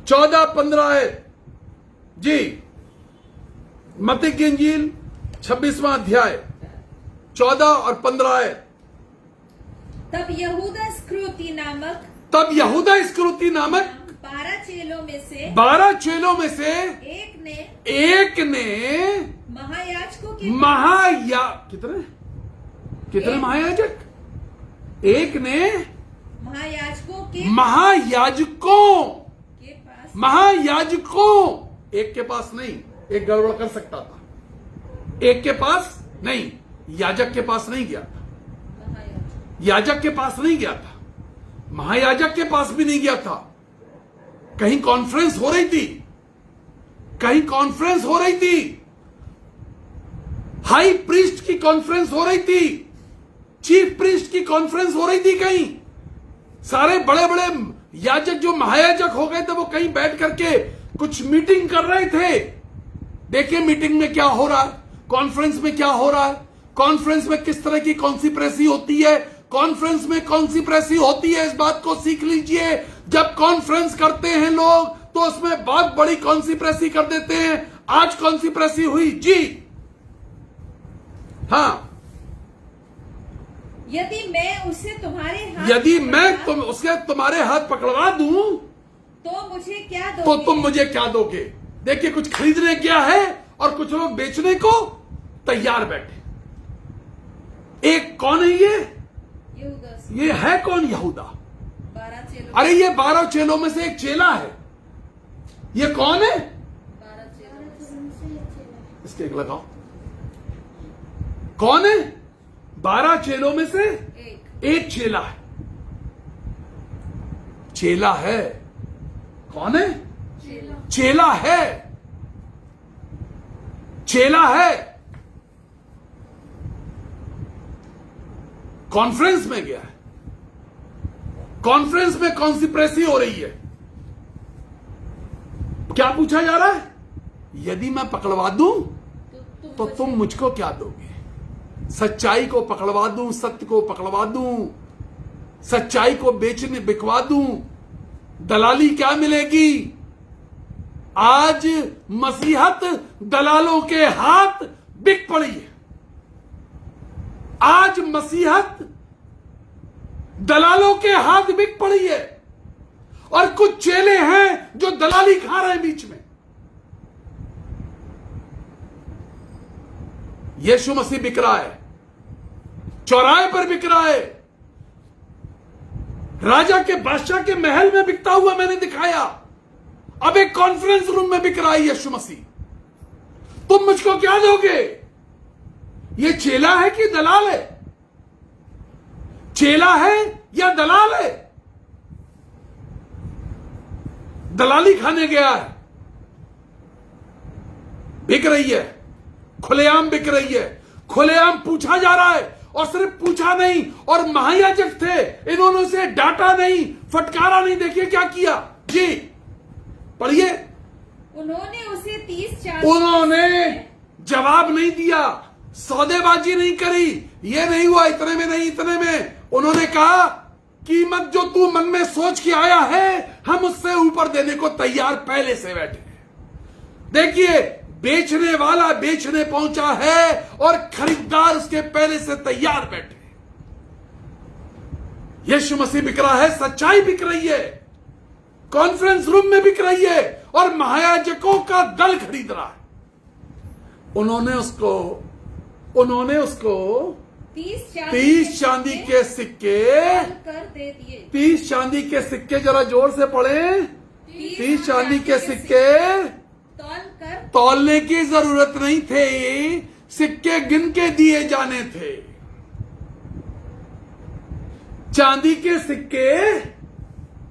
14-15 है जी। मत्ती की इंजील 26वां अध्याय 14 और 15 है। तब यहूदा इस्करियोती नामक 12 चेलों में से एक ने महायाजकों के कितने महायाजक? एक ने महायाजकों, एक के पास नहीं, एक गड़बड़ कर सकता था। एक के पास नहीं, याजक के पास नहीं गया था, याजक के पास नहीं गया था, महायाजक के पास भी नहीं गया था। कहीं कॉन्फ्रेंस हो रही थी, कहीं कॉन्फ्रेंस हो रही थी, हाई प्रीस्ट की कॉन्फ्रेंस हो रही थी, चीफ प्रीस्ट की कॉन्फ्रेंस हो रही थी। कहीं सारे बड़े बड़े याजक जो महायाजक हो गए थे वो कहीं बैठ करके कुछ मीटिंग कर रहे थे। देखिए मीटिंग में क्या हो रहा है, कॉन्फ्रेंस में क्या हो रहा है, कॉन्फ्रेंस में किस तरह की कॉन्सिप्रेसी होती है, कॉन्फ्रेंस में कॉन्सिप्रेसी होती है, इस बात को सीख लीजिए। जब कॉन्फ्रेंस करते हैं लोग तो उसमें बहुत बड़ी कॉन्सिप्रेसी कर देते हैं। आज कॉन्सिप्रेसी हुई जी, हाँ। यदि मैं उसे तुम्हारे हाथ पकड़वा दूं तो मुझे क्या दोगे? तो तुम मुझे क्या दोगे? देखिए कुछ खरीदने क्या है और कुछ लोग बेचने को तैयार बैठे। एक कौन है ये है कौन? यहूदा। 12 चेलों। अरे ये 12 चेलों में से एक चेला है। ये कौन है? 12 चेलों। इसके एक लगाओ। कौन है? 12 चेलों में से एक चेला है। चेला है। कौन है? चेला है। चेला है। कॉन्फ्रेंस में गया है, कॉन्फ्रेंस में कॉन्सिप्रेसी हो रही है। क्या पूछा जा रहा है? यदि मैं पकड़वा दूं तो तुम मुझको क्या दोगे? सच्चाई को पकड़वा दूं, सत्य को पकड़वा दूं, सच्चाई को बेचने बिकवा दूं, दलाली क्या मिलेगी? आज मसीहत दलालों के हाथ बिक पड़ी है। आज मसीहत दलालों के हाथ बिक पड़ी है और कुछ चेले हैं जो दलाली खा रहे हैं बीच में। यीशु मसीह बिक रहा है, चौराहे पर बिक रहा है, राजा के बादशाह के महल में बिकता हुआ मैंने दिखाया। अब एक कॉन्फ्रेंस रूम में बिक रहा है यीशु मसीह। तुम मुझको क्या दोगे? ये चेला है कि दलाल है? चेला है या दलाल है? दलाली खाने गया है। बिक रही है, खुलेआम बिक रही है, खुलेआम पूछा जा रहा है। और सिर्फ पूछा नहीं, और महायाजक थे, इन्होंने उसे डांटा नहीं, फटकारा नहीं। देखिए क्या किया जी, पढ़िए। उन्होंने उसे 30 चांदी उन्होंने जवाब नहीं दिया, सौदेबाजी नहीं करी, ये नहीं हुआ इतने में नहीं इतने में। उन्होंने कहा कीमत जो तू मन में सोच के आया है, हम उससे ऊपर देने को तैयार पहले से बैठे हैं। देखिए, बेचने वाला बेचने पहुंचा है और खरीदार उसके पहले से तैयार बैठे हैं। यीशु मसीह बिक रहा है, सच्चाई बिक रही है, कॉन्फ्रेंस रूम में बिक रही है, और महायाजकों का दल खरीद रहा है। उन्होंने उसको 30 चांदी के सिक्के कर दे दिए। 30 चांदी के सिक्के, जरा जोर से पढ़े। 30 चांदी के सिक्के तौलने की जरूरत नहीं थी, सिक्के गिन के दिए जाने थे। चांदी के सिक्के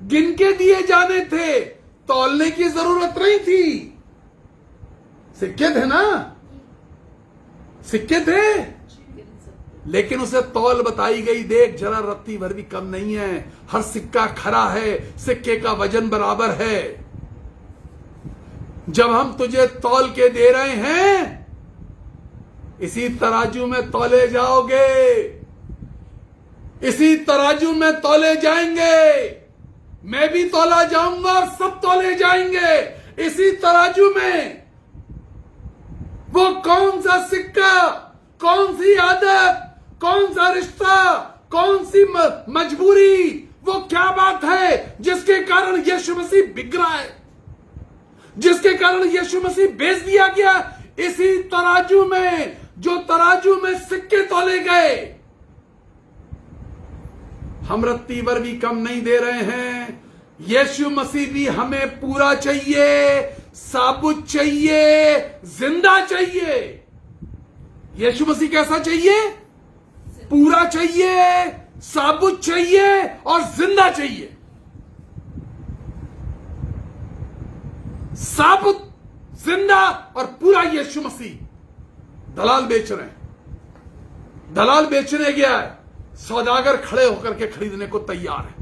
गिन के दिए जाने थे, तौलने की जरूरत नहीं थी। सिक्के थे ना, सिक्के थे, लेकिन उसे तौल बताई गई, देख जरा रत्ती भर भी कम नहीं है, हर सिक्का खरा है, सिक्के का वजन बराबर है। जब हम तुझे तौल के दे रहे हैं, इसी तराजू में तौले जाओगे, इसी तराजू में तौले जाएंगे, मैं भी तौला जाऊंगा और सब तौले जाएंगे इसी तराजू में। वो कौन सा सिक्का, कौन सी आदत, कौन सा रिश्ता, कौन सी मजबूरी, वो क्या बात है जिसके कारण यीशु मसीह बिक रहा है, जिसके कारण यीशु मसीह बेच दिया गया। इसी तराजू में, जो तराजू में सिक्के तौले गए, हम रत्ती भर भी कम नहीं दे रहे हैं। यीशु मसीह भी हमें पूरा चाहिए, साबुत चाहिए, जिंदा चाहिए। यीशु मसीह कैसा चाहिए? पूरा चाहिए, साबुत चाहिए और जिंदा चाहिए। साबुत, जिंदा और पूरा यीशु मसीह। दलाल बेच रहे हैं, दलाल बेचने गया है, सौदागर खड़े होकर के खरीदने को तैयार है।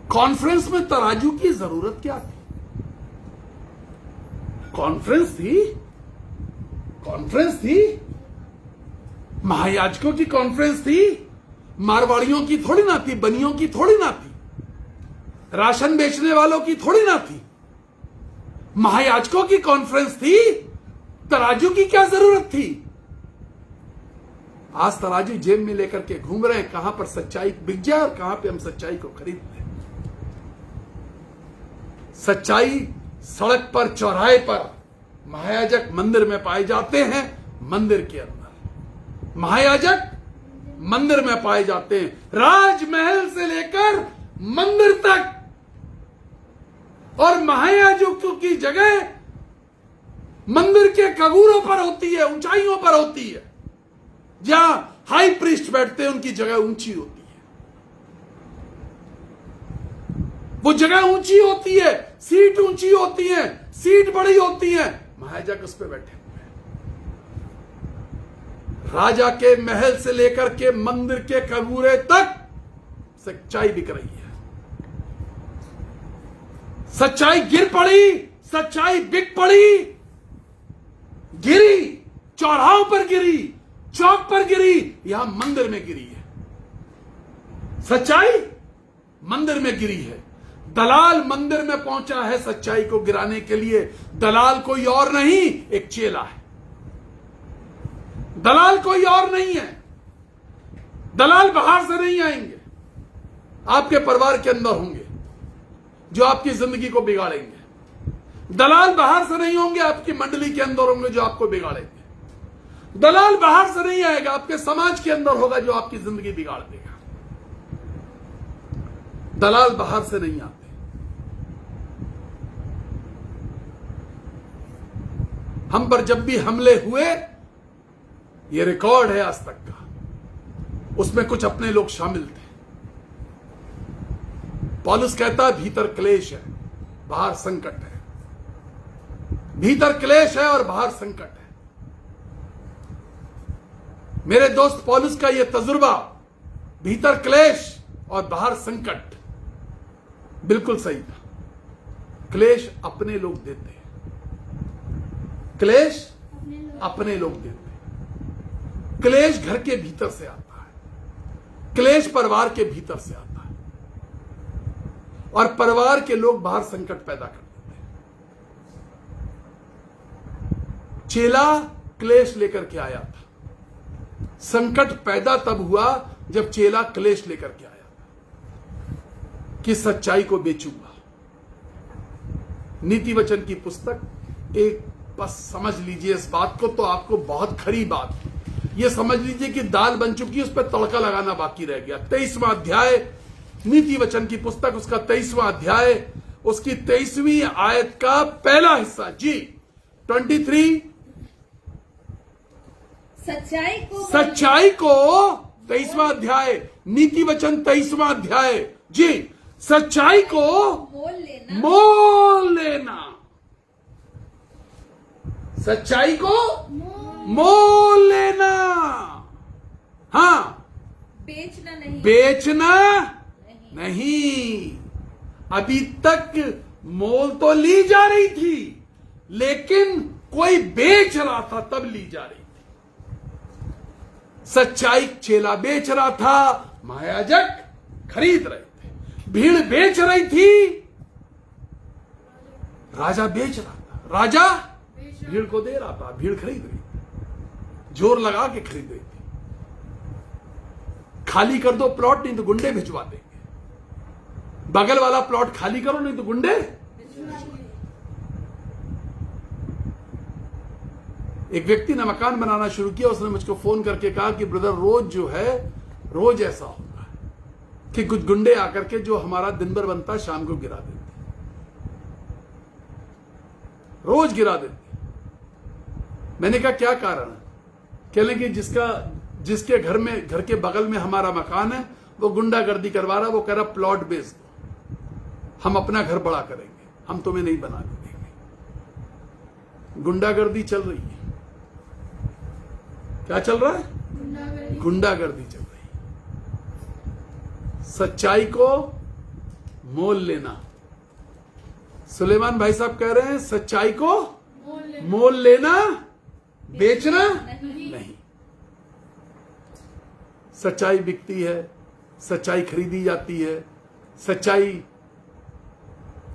कॉन्फ्रेंस में तराजू की जरूरत क्या थी? कॉन्फ्रेंस थी, महायाजकों की कॉन्फ्रेंस थी, मारवाड़ियों की थोड़ी ना थी, बनियों की थोड़ी ना थी, राशन बेचने वालों की थोड़ी ना थी, महायाजकों की कॉन्फ्रेंस थी। तराजू की क्या जरूरत थी? आज तराजू जेब में लेकर के घूम रहे हैं, कहां पर सच्चाई बिक जाए और कहां पे हम सच्चाई को खरीद लें। सच्चाई सड़क पर, चौराहे पर, महायाजक मंदिर में पाए जाते हैं, मंदिर के अंदर महायाजक मंदिर में पाए जाते हैं, राजमहल से लेकर मंदिर तक। और महायाजकों की जगह मंदिर के कगूरों पर होती है, ऊंचाइयों पर होती है, जहां हाई प्रीस्ट बैठते हैं उनकी जगह ऊंची होती है। वो जगह ऊंची होती है, सीट ऊंची होती है, सीट बड़ी होती है, महायाजक उस पर बैठे हुए हैं। राजा के महल से लेकर के मंदिर के कगूरे तक सच्चाई बिक रही है। सच्चाई गिर पड़ी, सच्चाई बिक पड़ी, गिरी, चौराहों पर गिरी, चौक पर गिरी, यहां मंदिर में गिरी है। सच्चाई मंदिर में गिरी है। दलाल मंदिर में पहुंचा है सच्चाई को गिराने के लिए। दलाल कोई और नहीं, एक चेला है। दलाल कोई और नहीं है। दलाल बाहर से नहीं आएंगे, आपके परिवार के अंदर होंगे जो आपकी जिंदगी को बिगाड़ेंगे। दलाल बाहर से नहीं होंगे, आपकी मंडली के अंदर होंगे जो आपको बिगाड़ेंगे। दलाल बाहर से नहीं आएगा, आपके समाज के अंदर होगा जो आपकी जिंदगी बिगाड़ देगा। दलाल बाहर से नहीं आते। हम पर जब भी हमले हुए, ये रिकॉर्ड है आज तक का, उसमें कुछ अपने लोग शामिल थे। पौलुस कहता है भीतर क्लेश है, बाहर संकट है। भीतर क्लेश है और बाहर संकट है। मेरे दोस्त पौलुस का यह तजुर्बा, भीतर क्लेश और बाहर संकट, बिल्कुल सही था। क्लेश अपने लोग देते हैं, क्लेश अपने लोग देते हैं। क्लेश घर के भीतर से आता है, क्लेश परिवार के भीतर से आता है, और परिवार के लोग बाहर संकट पैदा कर देते हैं। चेला क्लेश लेकर के आया था, संकट पैदा तब हुआ जब चेला क्लेश लेकर के आया कि सच्चाई को बेचूंगा। नीति वचन की पुस्तक, एक बस समझ लीजिए इस बात को, तो आपको बहुत खरी बात, ये समझ लीजिए कि दाल बन चुकी है, उस पर तड़का लगाना बाकी रह गया। 23वां अध्याय नीति वचन की पुस्तक, उसका 23वां अध्याय, उसकी 23वीं आयत का पहला हिस्सा जी 23। सच्चाई को 23वां अध्याय, नीति वचन 23वां अध्याय जी, सच्चाई को मोल लेना, सच्चाई को मोल लेना। हाँ, बेचना नहीं। अभी तक मोल तो ली जा रही थी, लेकिन कोई बेच रहा था तब ली जा रही थी। सच्चाई चेला बेच रहा था, महायाजक खरीद रहे थे। भीड़ बेच रही थी, राजा बेच रहा था। राजा भीड़ को दे रहा था, भीड़ खरीद रही थी, जोर लगा के खरीद रही थी। खाली कर दो प्लॉट, नहीं तो गुंडे भिजवा देंगे। बगल वाला प्लॉट खाली करो, नहीं तो गुंडे। एक व्यक्ति ने मकान बनाना शुरू किया, उसने मुझको फोन करके कहा कि ब्रदर, रोज जो है, रोज ऐसा होता है कि कुछ गुंडे आकर के जो हमारा दिन भर बनता है शाम को गिरा देते, रोज गिरा देते। मैंने कहा क्या कारण है? कहने कि जिसके घर के बगल में हमारा मकान है, वो गुंडागर्दी करवा रहा, वो कह रहा प्लॉट बेच दो, हम अपना घर बड़ा करेंगे, हम तुम्हें नहीं बना देंगे। गुंडागर्दी चल रही है। क्या चल रहा है? गुंडागर्दी चल रही है। सच्चाई को मोल लेना। सुलेमान भाई साहब कह रहे हैं सच्चाई को मोल लेना, बेचना नहीं। सच्चाई बिकती है, सच्चाई खरीदी जाती है, सच्चाई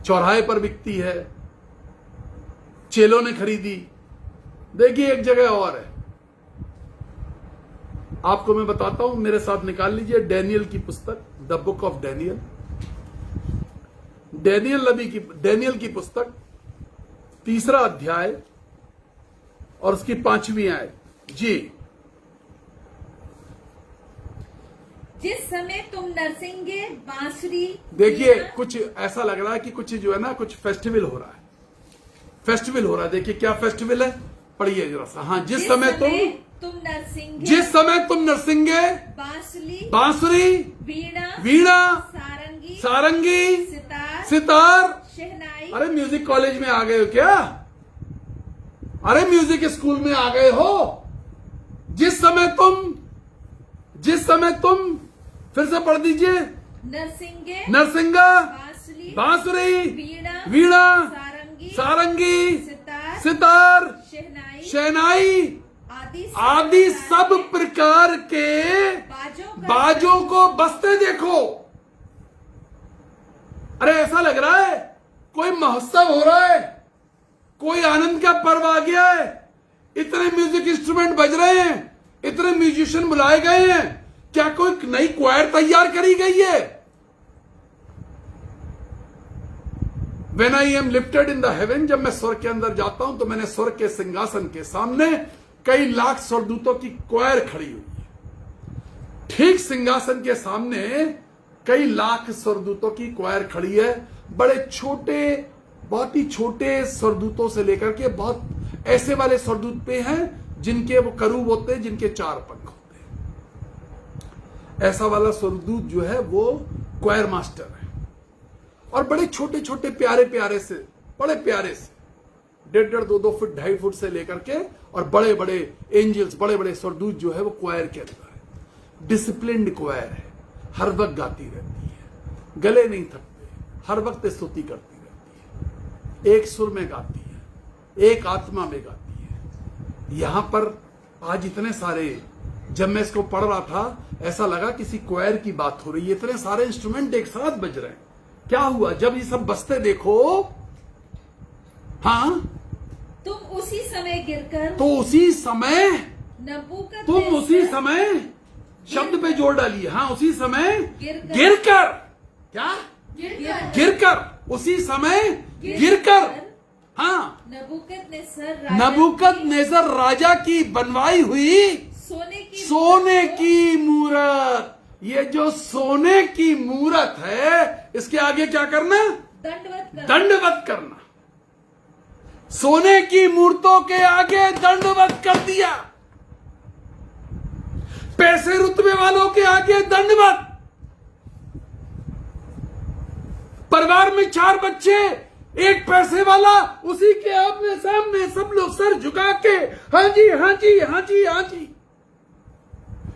चौराहे पर बिकती है। चेलों ने खरीदी। देखिए एक जगह और है, आपको मैं बताता हूं, मेरे साथ निकाल लीजिए डैनियल की पुस्तक, the book of Daniel. Daniel की पुस्तक 3रा अध्याय और उसकी 5वीं आयत जी। जिस समय तुम नरसिंगे, बांसुरी, देखिए कुछ ऐसा लग रहा है कि कुछ जो है ना, कुछ फेस्टिवल हो रहा है, फेस्टिवल हो रहा है। देखिए क्या फेस्टिवल है, पढ़िए जरा सा। हाँ, जिस समय तुम नरसिंगे, बांसुरी, वीणा, सारंगी, सितार। अरे म्यूजिक कॉलेज में आ गए हो क्या? अरे म्यूजिक स्कूल में आ गए हो? जिस समय तुम फिर से पढ़ दीजिए। नरसिंगा, बांसुरी, वीणा, सारंगी, सितार, शहनाई आदि सब प्रकार के बाजों को बजते देखो। अरे ऐसा लग रहा है कोई महोत्सव हो रहा है, कोई आनंद का पर्व आ गया है। इतने म्यूजिक इंस्ट्रूमेंट बज रहे हैं, इतने म्यूजिशियन बुलाए गए हैं। क्या कोई नई क्वायर तैयार करी गई है? When I am lifted in the heaven, जब मैं स्वर्ग के अंदर जाता हूं तो मैंने स्वर्ग के सिंहासन के सामने कई लाख स्वर्गदूतों की क्वायर खड़ी हुई है। ठीक सिंहासन के सामने कई लाख स्वर्गदूतों की क्वायर खड़ी है। बड़े छोटे, बहुत ही छोटे स्वर्गदूतों से लेकर के बहुत ऐसे वाले स्वर्गदूत पे हैं जिनके वो करूब होते हैं, जिनके 4 पंख होते हैं। ऐसा वाला स्वर्गदूत जो है वो क्वायर मास्टर है। और बड़े छोटे छोटे प्यारे प्यारे से, बड़े प्यारे से 1.5 2 फुट 2.5 फुट से लेकर के, और बड़े बड़े एंजल्स, बड़े बड़े स्वर्गदूत जो है वो क्वायर के अंदर है। डिसिप्लिन्ड क्वायर है, हर वक्त गाती रहती है, गले नहीं थकते, हर वक्त स्तुति करती रहती है, एक सुर में गाती है, एक आत्मा में गाती है। यहां पर आज इतने सारे, जब मैं इसको पढ़ रहा था ऐसा लगा किसी क्वायर की बात हो रही है, इतने सारे इंस्ट्रूमेंट एक साथ बज रहे हैं। क्या हुआ जब ये सब बजते देखो? हाँ, तुम उसी समय गिरकर तो उसी समय, नबूकदनेस्सर तुम उसी समय, शब्द पे जोर डालिए, हाँ उसी समय गिरकर, गिरकर, क्या गिरकर गिरकर, उसी समय गिरकर, हाँ नबूकदनेस्सर राजा की बनवाई हुई सोने की मूरत। ये जो सोने की मूरत है, इसके आगे क्या करना? दंडवत करना। सोने की मूर्तों के आगे दंडवत कर दिया, पैसे रुतबे वालों के आगे दंडवत। परिवार में 4 बच्चे, एक पैसे वाला, उसी के आमने सामने सब लोग सर झुका के हाँ जी हाँ जी हाँ जी हाँ जी।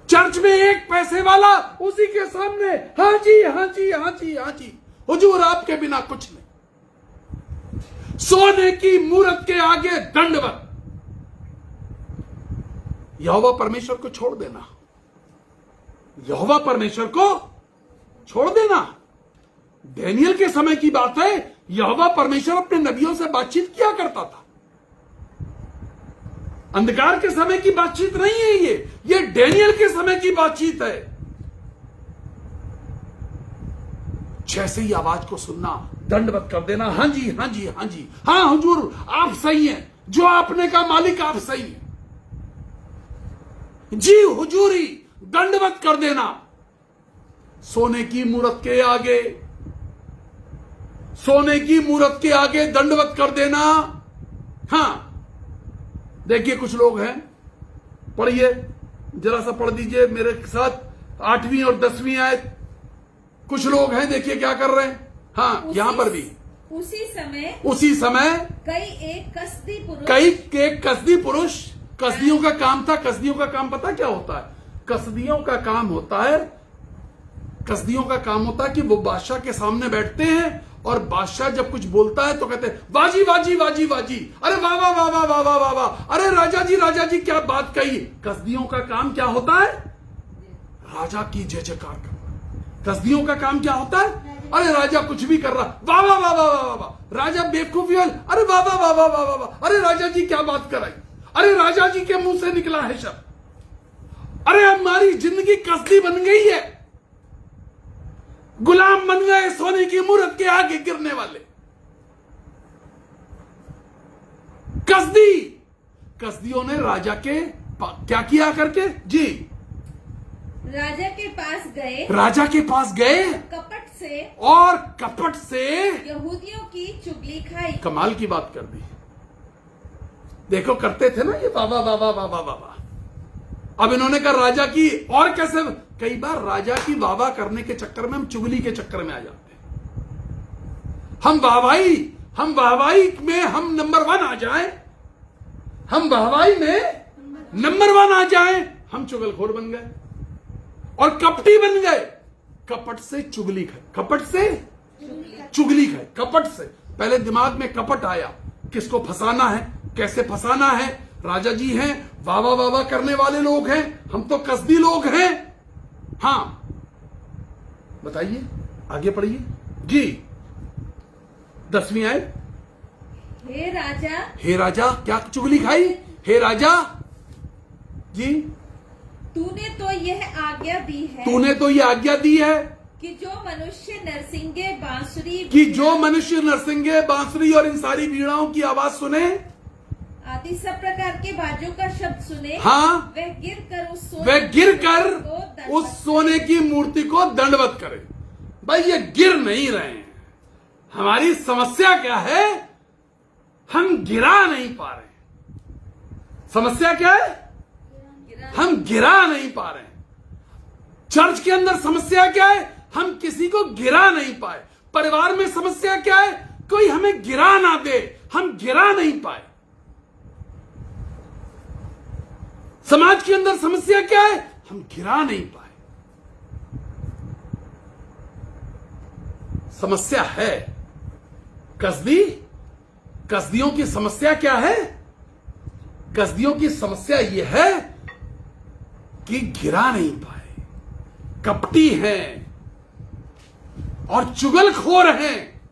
चर्च में एक पैसे वाला, उसी के सामने हाँ जी हाँ जी हाँ जी हाँ जी। हुजूर आपके बिना कुछ नहीं। सोने की मूरत के आगे दंडवत। यहोवा परमेश्वर को छोड़ देना, यहोवा परमेश्वर को छोड़ देना। डैनियल के समय की बात है, यहोवा परमेश्वर अपने नबियों से बातचीत किया करता था। अंधकार के समय की बातचीत नहीं है ये डैनियल के समय की बातचीत है। जैसे ही आवाज को सुनना, दंडवत कर देना, हाँ जी हाँ जी हाँ जी, हाँ हुजूर आप सही हैं, जो आपने कहा मालिक आप सही हैं, जी हुजूरी, दंडवत कर देना। सोने की मूरत के आगे, सोने की मूरत के आगे दंडवत कर देना। हाँ देखिए कुछ लोग हैं, पढ़िए जरा सा पढ़ दीजिए मेरे साथ 8वीं और 10वीं आयत। कुछ लोग हैं, देखिए क्या कर रहे हैं। हाँ यहां पर भी उसी समय कई एक कसदी पुरुष, कसदियों का काम था। कसदियों का काम पता क्या होता है? कसदियों का काम होता है कि वो बादशाह के सामने बैठते हैं और बादशाह जब कुछ बोलता है तो कहते हैं वाजी वाजी वाजी वाजी, अरे वाह वाह वाह वाह वाह वाह वाह, अरे राजा जी क्या बात कही। कसदियों का काम क्या होता है? राजा की जय जयकार करना। कसदियों का काम क्या होता है? अरे राजा कुछ भी कर रहा, वाह वाह वाह वाह वाह वाह, राजा बेवकूफी, अरे वाह वाह वाह वाह वाह वाह, अरे राजा जी क्या बात कराई, अरे राजा जी के मुंह से निकला है शब्द, अरे हमारी जिंदगी कसदी बन गई है, गुलाम बन गए सोने की मूरत के आगे गिरने वाले। कसदियों ने राजा के क्या किया करके जी, राजा के पास गए और कपट से यहूदियों की चुगली खाई। कमाल की बात कर दी। देखो करते थे ना ये बाबा बाबा बाबा बाबा, अब इन्होंने कहा राजा की, और कैसे कई बार राजा की वाहवाह करने के चक्कर में हम चुगली के चक्कर में आ जाते हैं। हम वाहवाही में हम नंबर 1 आ जाएं, हम वाहवाही में नंबर 1 आ जाएं, हम चुगलखोर बन गए और कपटी बन गए। कपट से चुगली खाए, कपट से चुगली खाए, कपट से पहले दिमाग में कपट आया, किसको फंसाना है, कैसे फंसाना है। राजा जी हैं, वावा वावा करने वाले लोग हैं, हम तो कसदी लोग हैं। हाँ बताइए, आगे पढ़िए जी। 10वीं आयत। हे राजा क्या चुगली खाई? हे राजा जी तूने तो यह आज्ञा दी है कि जो मनुष्य नरसिंगे बांसुरी और इन सारी वीणाओं की आवाज सुने, आदि सब प्रकार के बाजों का शब्द सुने, हाँ वह गिर कर उस सोने की मूर्ति को दंडवत करे। भाई ये गिर नहीं रहे हैं। हमारी समस्या क्या है? हम गिरा नहीं पा रहे। समस्या क्या है? हम गिरा नहीं पा रहे। चर्च के अंदर समस्या क्या है? हम किसी को गिरा नहीं पाए। परिवार में समस्या क्या है? कोई हमें गिरा ना दे। हम गिरा नहीं पाए। समाज के अंदर समस्या क्या है? हम गिरा नहीं पाए। समस्या है कसदियों की समस्या क्या है? कसदियों की समस्या यह है कि गिरा नहीं पाए, कपटी हैं और चुगलखोर हैं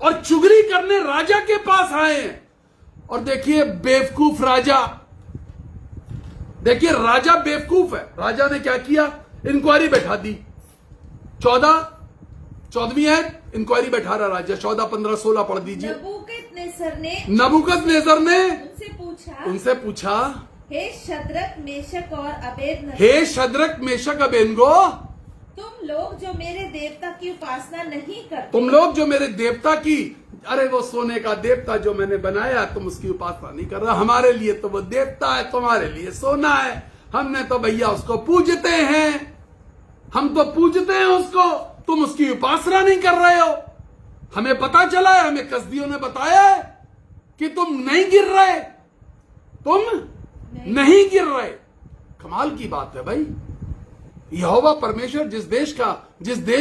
और चुगली करने राजा के पास आए हैं। और देखिए बेवकूफ राजा, देखिए राजा बेवकूफ है। राजा ने क्या किया? इंक्वायरी बैठा दी। 14वीं है इंक्वायरी बैठा रहा राजा। 14, 15, 16 पढ़ दीजिए। नबूकदनेस्सर ने उनसे पूछा, हे शद्रक मेशक और अबेदनगो, हे शद्रक मेशक अबेदनगो, तुम लोग जो मेरे देवता की उपासना नहीं करते, तुम लोग जो मेरे देवता की, अरे वो सोने का देवता जो मैंने बनाया तुम उसकी उपासना नहीं कर रहा। हमारे लिए तो वो देवता है, तुम्हारे लिए सोना है। हमने तो भैया उसको पूजते हैं, हम तो पूजते हैं उसको, तुम उसकी उपासना नहीं कर रहे हो। हमें पता चला है, हमें कसदियों ने बताया है कि तुम नहीं गिर रहे, तुम नहीं गिर रहे। कमाल की बात है भाई। यहोवा परमेश्वर जिस देश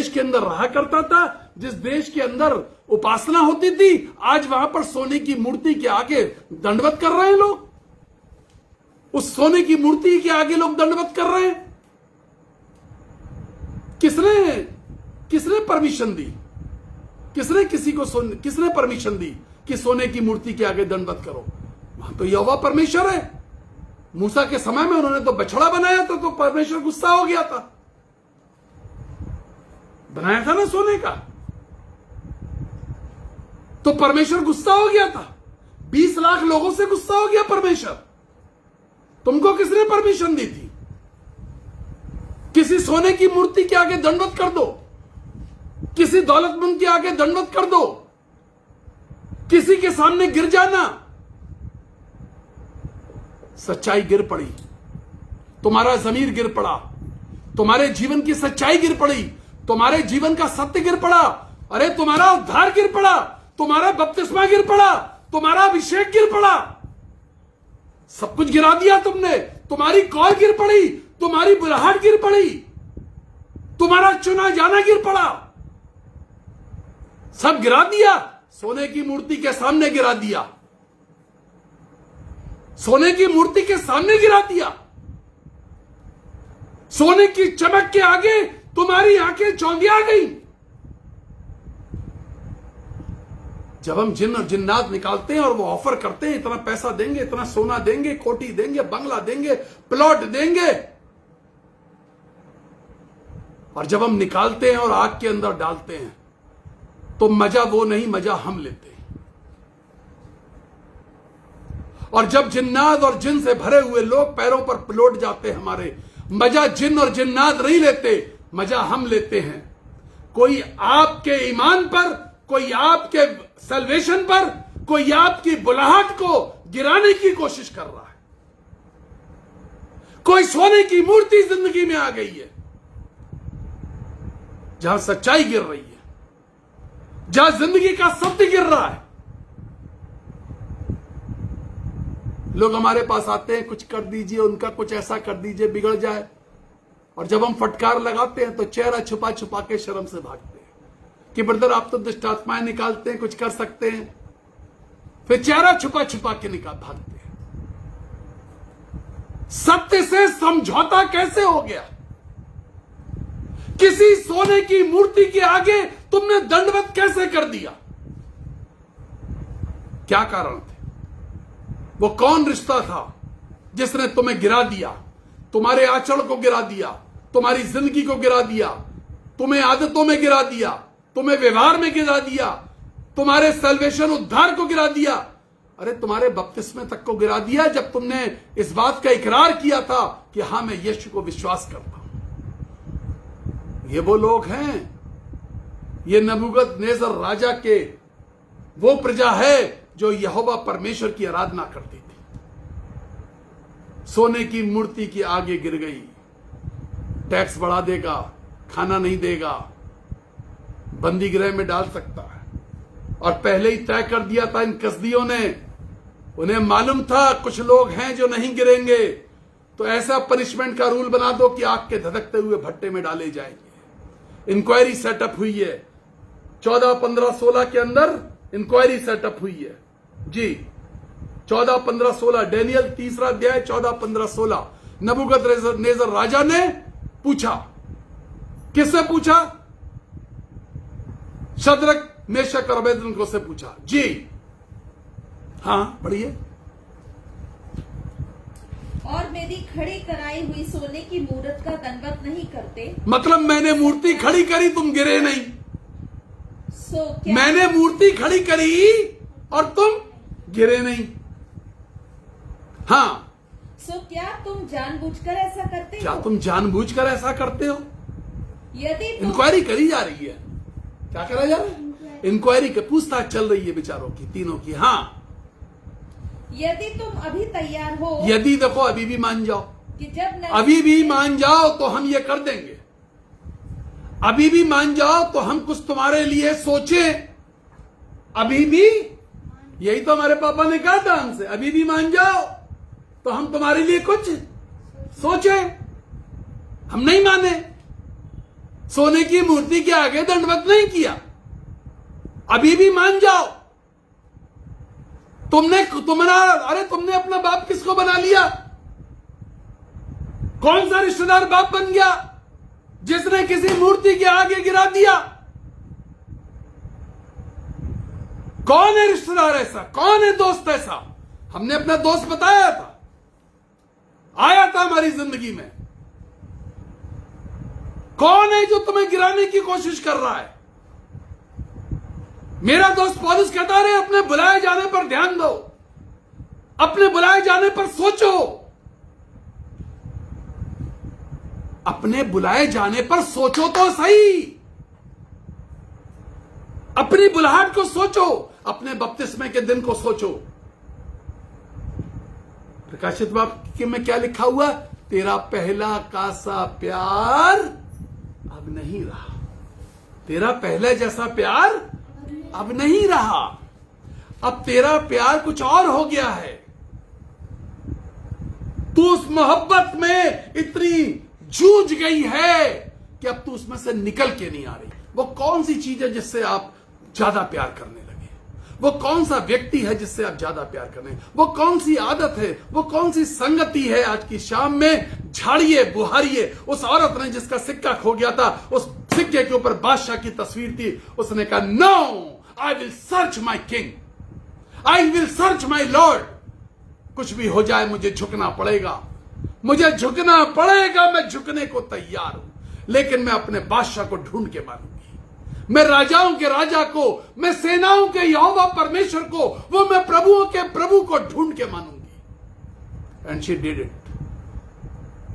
के अंदर रहा करता था, जिस देश के अंदर उपासना होती थी, आज वहां पर सोने की मूर्ति के आगे दंडवत कर रहे हैं लोग। उस सोने की मूर्ति के आगे लोग दंडवत कर रहे हैं। किसने परमिशन दी? किसने परमिशन दी कि सोने की मूर्ति के आगे दंडवत करो? वहां तो यहोवा परमेश्वर है। मूसा के समय में उन्होंने तो बछड़ा बनाया था, तो परमेश्वर गुस्सा हो गया था। बनाया था ना सोने का, तो परमेश्वर गुस्सा हो गया था। 20 लाख लोगों से गुस्सा हो गया परमेश्वर। तुमको किसने परमिशन दी थी? किसी सोने की मूर्ति के आगे दंडवत कर दो, किसी दौलतमंद के आगे दंडवत कर दो, किसी के सामने गिर जाना। सच्चाई गिर पड़ी, तुम्हारा जमीर गिर पड़ा, तुम्हारे जीवन की सच्चाई गिर पड़ी, तुम्हारे जीवन का सत्य गिर पड़ा। अरे तुम्हारा उद्धार गिर पड़ा, तुम्हारा बपतिस्मा गिर पड़ा, तुम्हारा अभिषेक गिर पड़ा, सब कुछ गिरा दिया तुमने। तुम्हारी कॉल गिर पड़ी, तुम्हारी बुलाहट गिर पड़ी, तुम्हारा चुना जाना गिर पड़ा, सब गिरा दिया। सोने की मूर्ति के सामने गिरा दिया, सोने की मूर्ति के सामने गिरा दिया। सोने की चमक के आगे तुम्हारी आंखें चौंधिया गई। जब हम जिन और जिन्नात निकालते हैं और वो ऑफर करते हैं, इतना पैसा देंगे, इतना सोना देंगे, कोठी देंगे, बंगला देंगे, प्लॉट देंगे, और जब हम निकालते हैं और आग के अंदर डालते हैं, तो मजा वो नहीं, मजा हम लेते हैं। और जब जिन्नात और जिन से भरे हुए लोग पैरों पर लौट जाते हैं हमारे, मजा जिन और जिन्नात नहीं लेते, मजा हम लेते हैं। कोई आपके ईमान पर, कोई आपके सल्वेशन पर, कोई आपकी बुलाहट को गिराने की कोशिश कर रहा है। कोई सोने की मूर्ति जिंदगी में आ गई है, जहां सच्चाई गिर रही है, जहां जिंदगी का सत्य गिर रहा है। लोग हमारे पास आते हैं, कुछ कर दीजिए, उनका कुछ ऐसा कर दीजिए बिगड़ जाए, और जब हम फटकार लगाते हैं तो चेहरा छुपा छुपा के शर्म से भागते हैं कि ब्रदर आप तो दुष्ट आत्माएं निकालते हैं, कुछ कर सकते हैं। फिर चेहरा छुपा छुपा के भागते हैं। सत्य से समझौता कैसे हो गया? किसी सोने की मूर्ति के आगे तुमने दंडवत कैसे कर दिया? क्या कारण थे? वो कौन रिश्ता था जिसने तुम्हें गिरा दिया? तुम्हारे आचरण को गिरा दिया, तुम्हारी जिंदगी को गिरा दिया, तुम्हें आदतों में गिरा दिया, तुम्हें व्यवहार में गिरा दिया, तुम्हारे सल्वेशन उद्धार को गिरा दिया। अरे तुम्हारे बपतिस्मे तक को गिरा दिया, जब तुमने इस बात का इकरार किया था कि हां मैं यीशु को विश्वास करता हूं। ये वो लोग हैं, ये नबूकदनेस्सर राजा के वो प्रजा है जो यहोवा परमेश्वर की आराधना करती थी। सोने की मूर्ति के आगे गिर गई। टैक्स बढ़ा देगा, खाना नहीं देगा, बंदी गृह में डाल सकता है, और पहले ही तय कर दिया था इन कसदियों ने। उन्हें मालूम था कुछ लोग हैं जो नहीं गिरेंगे, तो ऐसा पनिशमेंट का रूल बना दो कि आग के धधकते हुए भट्टे में डाले जाएंगे। इंक्वायरी सेटअप हुई है 14, 15, 16 के अंदर इंक्वायरी सेटअप हुई है जी। 14, 15, 16 डेनियल 3 अध्याय 14, 15, 16 नबूकदनेस्सर राजा ने पूछा। किससे पूछा? शद्रक, मेशक और अबेदनगो से पूछा जी। हाँ पढ़िए। और मेरी खड़ी कराई हुई सोने की मूर्त का दंडवत नहीं करते। मतलब मैंने मूर्ति खड़ी करी, तुम गिरे नहीं। सो क्या मैंने मूर्ति खड़ी करी और तुम गिरे नहीं। हाँ, सो क्या तुम जानबूझकर ऐसा करते क्या हो? तुम जानबूझकर ऐसा करते हो? यदि तुम इंक्वायरी करी जा रही है। क्या करा जा रहा है? इंक्वायरी की पूछताछ चल रही है बेचारों की, तीनों की। हाँ, यदि तुम अभी तैयार हो यदि देखो अभी भी मान जाओ, कि जब नरसिंह अभी भी मान जाओ तो हम ये कर देंगे। अभी भी मान जाओ तो हम कुछ तुम्हारे लिए सोचें। अभी भी, यही तो हमारे पापा ने कहा था हमसे, अभी भी मान जाओ तो हम तुम्हारे लिए कुछ सोचें। हम नहीं माने, सोने की मूर्ति के आगे दंडवत नहीं किया। अभी भी मान जाओ। तुमने अपना बाप किसको बना लिया? कौन सा रिश्तेदार बाप बन गया जिसने किसी मूर्ति के आगे गिरा दिया? कौन है रिश्तेदार ऐसा? कौन है दोस्त ऐसा? हमने अपना दोस्त बताया था, आया था हमारी जिंदगी में। कौन है जो तुम्हें गिराने की कोशिश कर रहा है? मेरा दोस्त पौलुस कहता रहे, अपने बुलाए जाने पर ध्यान दो, अपने बुलाए जाने पर सोचो, अपने बुलाए जाने पर सोचो तो सही। अपनी बुलाहट को सोचो, अपने बपतिस्मे के दिन को सोचो। प्रकाशित वाक्य में क्या लिखा हुआ? तेरा पहला का सा प्यार अब नहीं रहा। तेरा पहले जैसा प्यार अब नहीं रहा। अब तेरा प्यार कुछ और हो गया है। तू उस मोहब्बत में इतनी जूझ गई है कि अब तू उसमें से निकल के नहीं आ रही। वो कौन सी चीज है जिससे आप ज्यादा प्यार करने लगे? वो कौन सा व्यक्ति है जिससे आप ज्यादा प्यार करने? वो कौन सी आदत है? वो कौन सी संगति है? आज की शाम में झाड़िए, बुहारिए। उस औरत ने जिसका सिक्का खो गया था, उस सिक्के के ऊपर बादशाह की तस्वीर थी। उसने कहा, no, I will search my king, I will search my Lord. कुछ भी हो जाए मुझे झुकना पड़ेगा, मुझे झुकना पड़ेगा। मैं झुकने को तैयार हूं, लेकिन मैं अपने बादशाह को ढूंढ के मानूंगी। मैं राजाओं के राजा को, मैं सेनाओं के यहोवा परमेश्वर को, वो मैं प्रभुओं के प्रभु को ढूंढ के मानूंगी। And she did it.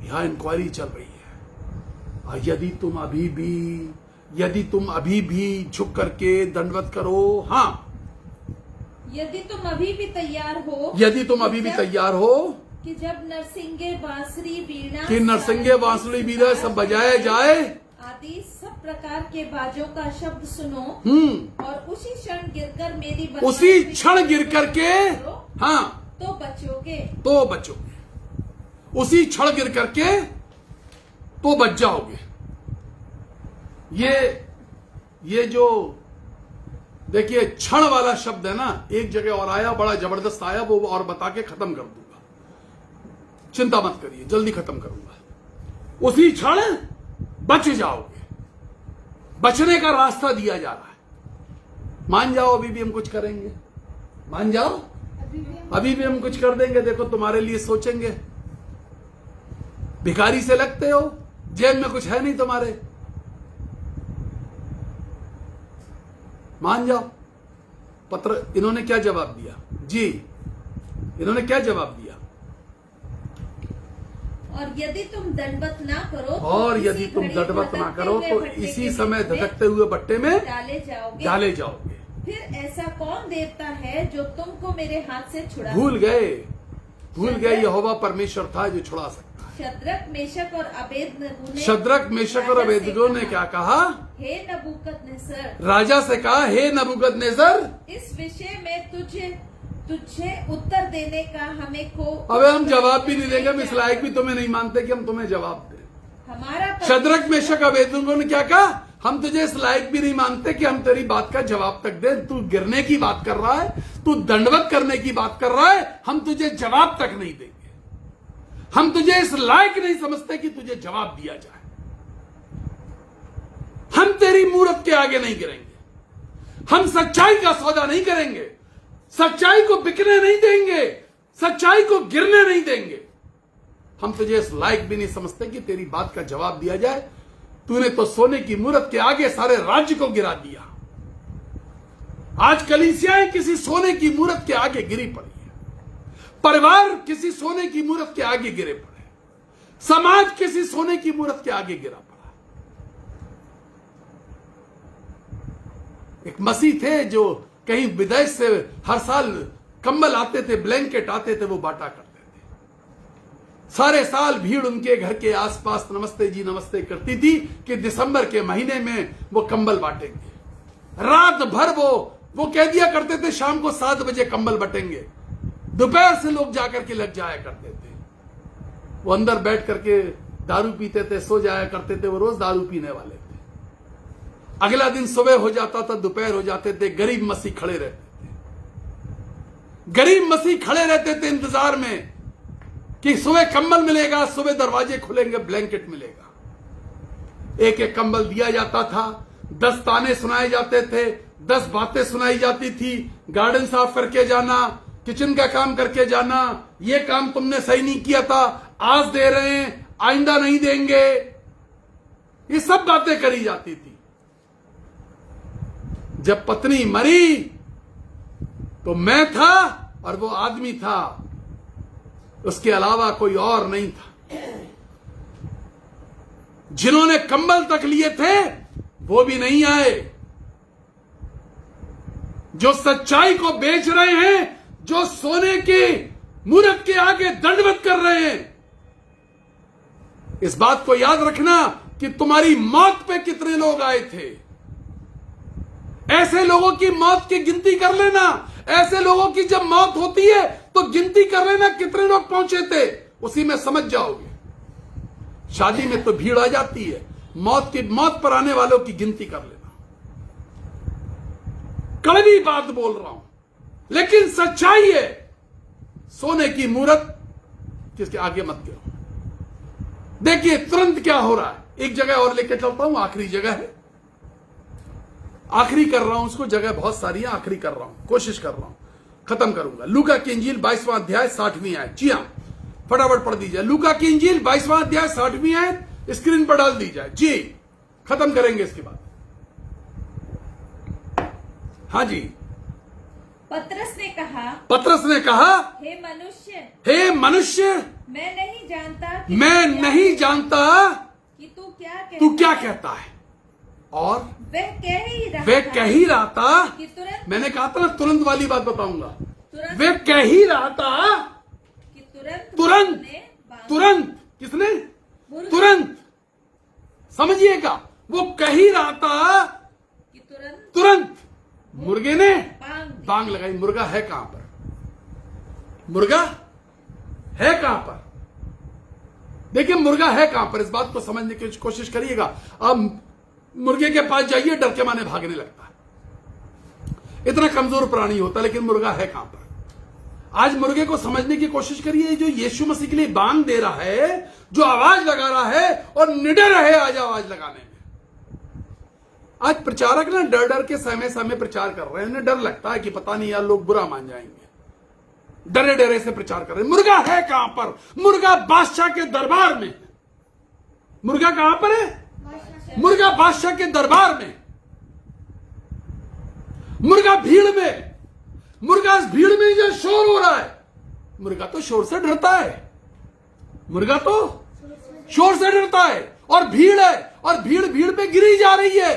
यहां इंक्वायरी चल रही है। यदि तुम अभी भी झुक करके दंडवत करो। हाँ, यदि तुम अभी भी तैयार हो, यदि तुम अभी भी तैयार हो कि जब नरसिंगे, बांसुरी, वीणा, कि नरसिंगे, बांसुरी, वीणा सब बजाया जाए, आदि सब प्रकार के बाजों का शब्द सुनो, और उसी क्षण गिरकर मेरी बलवान उसी क्षण गिर करके, हाँ, तो बचोगे। तो बचोगे। उसी क्षण गिर करके तो बच जाओगे। ये जो देखिए क्षण वाला शब्द है ना, एक जगह और आया, बड़ा जबरदस्त आया, वो और बता के खत्म कर दूंगा। चिंता मत करिए, जल्दी खत्म करूंगा। उसी क्षण बच जाओगे। बचने का रास्ता दिया जा रहा है। मान जाओ, अभी भी हम कुछ करेंगे। मान जाओ, अभी भी हम कुछ कर देंगे। देखो, तुम्हारे लिए सोचेंगे। भिखारी से लगते हो, जेब में कुछ है नहीं तुम्हारे। मान जाओ। पत्र इन्होंने क्या जवाब दिया जी? इन्होंने क्या जवाब दिया? और यदि तुम दंडवत ना करो, और यदि तुम दंडवत ना करो तो इसी समय धधकते हुए भट्टे में डाले जाओगे। फिर ऐसा कौन देवता है जो तुमको मेरे हाथ से छुड़ा? भूल गए यहोवा परमेश्वर था जो छुड़ा सकता है। शद्रक मेशक और अबेदनगो ने शद्रक मेशक और अबेदनगो ने क्या कहा? हे नबूकदनेस्सर, राजा से कहा, हे नबूकदनेस्सर, इस विषय में तुझे उत्तर देने का हमें को अबे हम जवाब भी नहीं देंगे, हम इस लायक भी तुम्हें नहीं मानते कि हम तुम्हें जवाब दें। हमारा शद्रक मेशक अबेदनगो ने क्या कहा? हम तुझे इस लायक भी नहीं मानते कि हम तेरी बात का जवाब तक दे। तू गिरने की बात कर रहा है, तू दंडवत करने की बात कर रहा है, हम तुझे जवाब तक नहीं देंगे। हम तुझे इस लायक नहीं समझते कि तुझे जवाब दिया जाए। हम तेरी मूरत के आगे नहीं गिरेंगे, हम सच्चाई का सौदा नहीं करेंगे, सच्चाई को बिकने नहीं देंगे, सच्चाई को गिरने नहीं देंगे। हम तुझे इस लायक भी नहीं समझते कि तेरी बात का जवाब दिया जाए। तूने तो सोने की मूरत के आगे सारे राज्य को गिरा दिया। आज कलीसियाएं किसी सोने की मूरत के आगे गिरी पड़ी है, परिवार किसी सोने की मूरत के आगे गिरे पड़े, समाज किसी सोने की मूरत के आगे गिरा पड़ा। एक मसीह थे जो कहीं विदेश से हर साल कंबल आते थे, ब्लैंकेट आते थे, वो बांटा करते थे। सारे साल भीड़ उनके घर के आसपास नमस्ते जी नमस्ते करती थी कि दिसंबर के महीने में वो कंबल बांटेंगे। रात भर वो कह दिया करते थे शाम को 7 बजे कंबल बटेंगे। दोपहर से लोग जाकर के लग जाया करते थे। वो अंदर बैठ करके दारू पीते थे, सो जाया करते थे। वो रोज दारू पीने वाले थे। अगला दिन सुबह हो जाता था, दोपहर हो जाते थे, गरीब मसीह खड़े रहते थे। गरीब मसीह खड़े रहते थे इंतजार में कि सुबह कंबल मिलेगा, सुबह दरवाजे खुलेंगे, ब्लैंकेट मिलेगा। एक एक कंबल दिया जाता था, 10 ताने सुनाए जाते थे, 10 बातें सुनाई जाती थी। गार्डन साफ करके जाना, किचन का काम करके जाना, ये काम तुमने सही नहीं किया था, आज दे रहे हैं, आइंदा नहीं देंगे, ये सब बातें करी जाती थी। जब पत्नी मरी तो मैं था और वो आदमी था, उसके अलावा कोई और नहीं था। जिन्होंने कंबल तक लिए थे वो भी नहीं आए। जो सच्चाई को बेच रहे हैं, जो सोने के मूरत के आगे दंडवत कर रहे हैं, इस बात को याद रखना कि तुम्हारी मौत पे कितने लोग आए थे। ऐसे लोगों की मौत की गिनती कर लेना। ऐसे लोगों की जब मौत होती है तो गिनती कर लेना कितने लोग पहुंचे थे, उसी में समझ जाओगे। शादी में तो भीड़ आ जाती है, मौत पर आने वालों की गिनती कर लेना। कड़वी बात बोल रहा हूं, लेकिन सच्चाई है। सोने की मूरत किसके आगे मत गिरो। देखिए तुरंत क्या हो रहा है। एक जगह और लेके चलता हूं, आखिरी जगह है, आखिरी कर रहा हूं उसको। जगह बहुत सारी है, आखिरी कर रहा हूं, कोशिश कर रहा हूं, खत्म करूंगा। लूका की इंजील 22वां अध्याय 60वीं आयत। जी हां, फटाफट पढ़ दीजिए। लूका की इंजील 22वां अध्याय 60वीं आयत स्क्रीन पर डाल दी जाए। जी, खत्म करेंगे इसके बाद। हाँ जी। पतरस ने कहा, हे मनुष्य, मैं नहीं जानता कि तू क्या कहता है। और वह कह ही रहा था कि मैंने कहा था ना, तुरंत वाली बात बताऊंगा। वे तुरंत कह ही रहा था कि तुरंत किसने? तुरंत। समझिएगा, वो कह ही रहा था कि तुरंत मुर्गे ने बांग लगाई। मुर्गा है कहां पर? मुर्गा है कहां पर? देखिए मुर्गा है कहां पर, इस बात को समझने की कोशिश करिएगा। अब मुर्गे के पास जाइए, डर के माने भागने लगता है। इतना कमजोर प्राणी होता है, लेकिन मुर्गा है कहां पर? आज मुर्गे को समझने की कोशिश करिए। जो यीशु मसीह के लिए बांग दे रहा है, जो आवाज लगा रहा है, और निडर है आज आवाज लगाने में। आज प्रचारक ना डर डर के समय प्रचार कर रहे हैं। उन्हें डर लगता है कि पता नहीं यार लोग बुरा मान जाएंगे, डरे डरे से प्रचार कर रहे हैं। मुर्गा है कहां पर? मुर्गा बादशाह के दरबार में। मुर्गा कहां पर है? मुर्गा बादशाह के दरबार में। मुर्गा भीड़ में। मुर्गा इस भीड़ में जो शोर हो रहा है, मुर्गा तो शोर से डरता है। मुर्गा तो शोर से डरता है, और भीड़ है, और भीड़ पे गिरी जा रही है।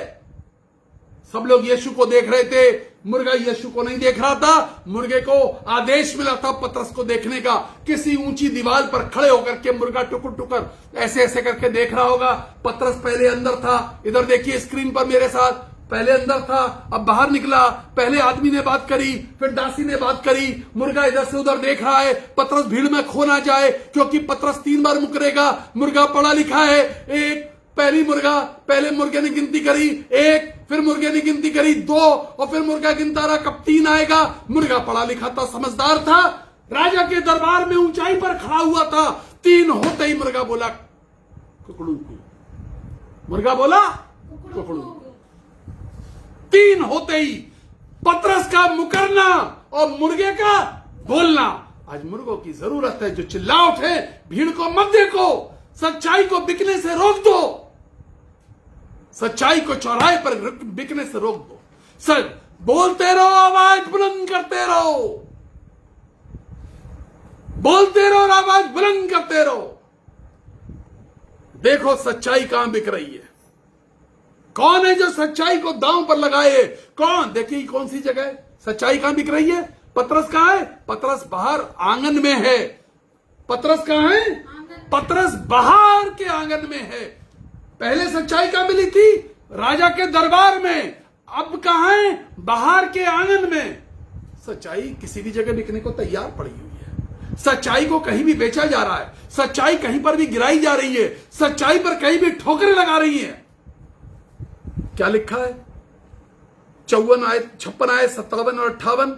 सब लोग यीशु को देख रहे थे, मुर्गा यीशु को नहीं देख रहा था। मुर्गे को आदेश मिला था पतरस को देखने का। किसी ऊंची दीवार पर खड़े होकर के मुर्गा टुकुर टुकुर ऐसे ऐसे करके देख रहा होगा। पतरस पहले अंदर था, इधर देखिए स्क्रीन पर मेरे साथ, पहले अंदर था, अब बाहर निकला। पहले आदमी ने बात करी, फिर दासी ने बात करी। मुर्गा इधर से उधर देख रहा है, पतरस भीड़ में खो ना जाए, क्योंकि पतरस 3 बार मुकरेगा। मुर्गा पढ़ा लिखा है। पहले मुर्गे ने गिनती करी 1, फिर मुर्गे ने गिनती करी 2, और फिर मुर्गा गिनता रहा कब 3 आएगा। मुर्गा पढ़ा लिखा था, समझदार था, राजा के दरबार में ऊंचाई पर खड़ा हुआ था। 3 होते ही मुर्गा बोला कुकड़ू को, मुर्गा बोला कुकड़ू। 3 होते ही पतरस का मुकरना और मुर्गे का बोलना। आज मुर्गों की जरूरत है जो चिल्ला उठे, भीड़ को मत देखो, सच्चाई को बिकने से रोक दो, सच्चाई को चौराहे पर बिकने से रोक दो। सर बोलते रहो, आवाज बुलंद करते रहो, बोलते रहो और आवाज बुलंद करते रहो। देखो सच्चाई कहां बिक रही है, कौन है जो सच्चाई को दांव पर लगाए। कौन, देखिए कौन सी जगह सच्चाई कहां बिक रही है। पतरस कहां है, पतरस बाहर आंगन में है। पतरस कहां है, पतरस बाहर के आंगन में है। पहले सच्चाई कहां मिली थी, राजा के दरबार में, अब कहां है, बाहर के आंगन में। सच्चाई किसी भी जगह बिकने को तैयार पड़ी हुई है। सच्चाई को कहीं भी बेचा जा रहा है, सच्चाई कहीं पर भी गिराई जा रही है, सच्चाई पर कहीं भी ठोकरें लगा रही है। क्या लिखा है, 54 आयत 56 आयत 57 और 58,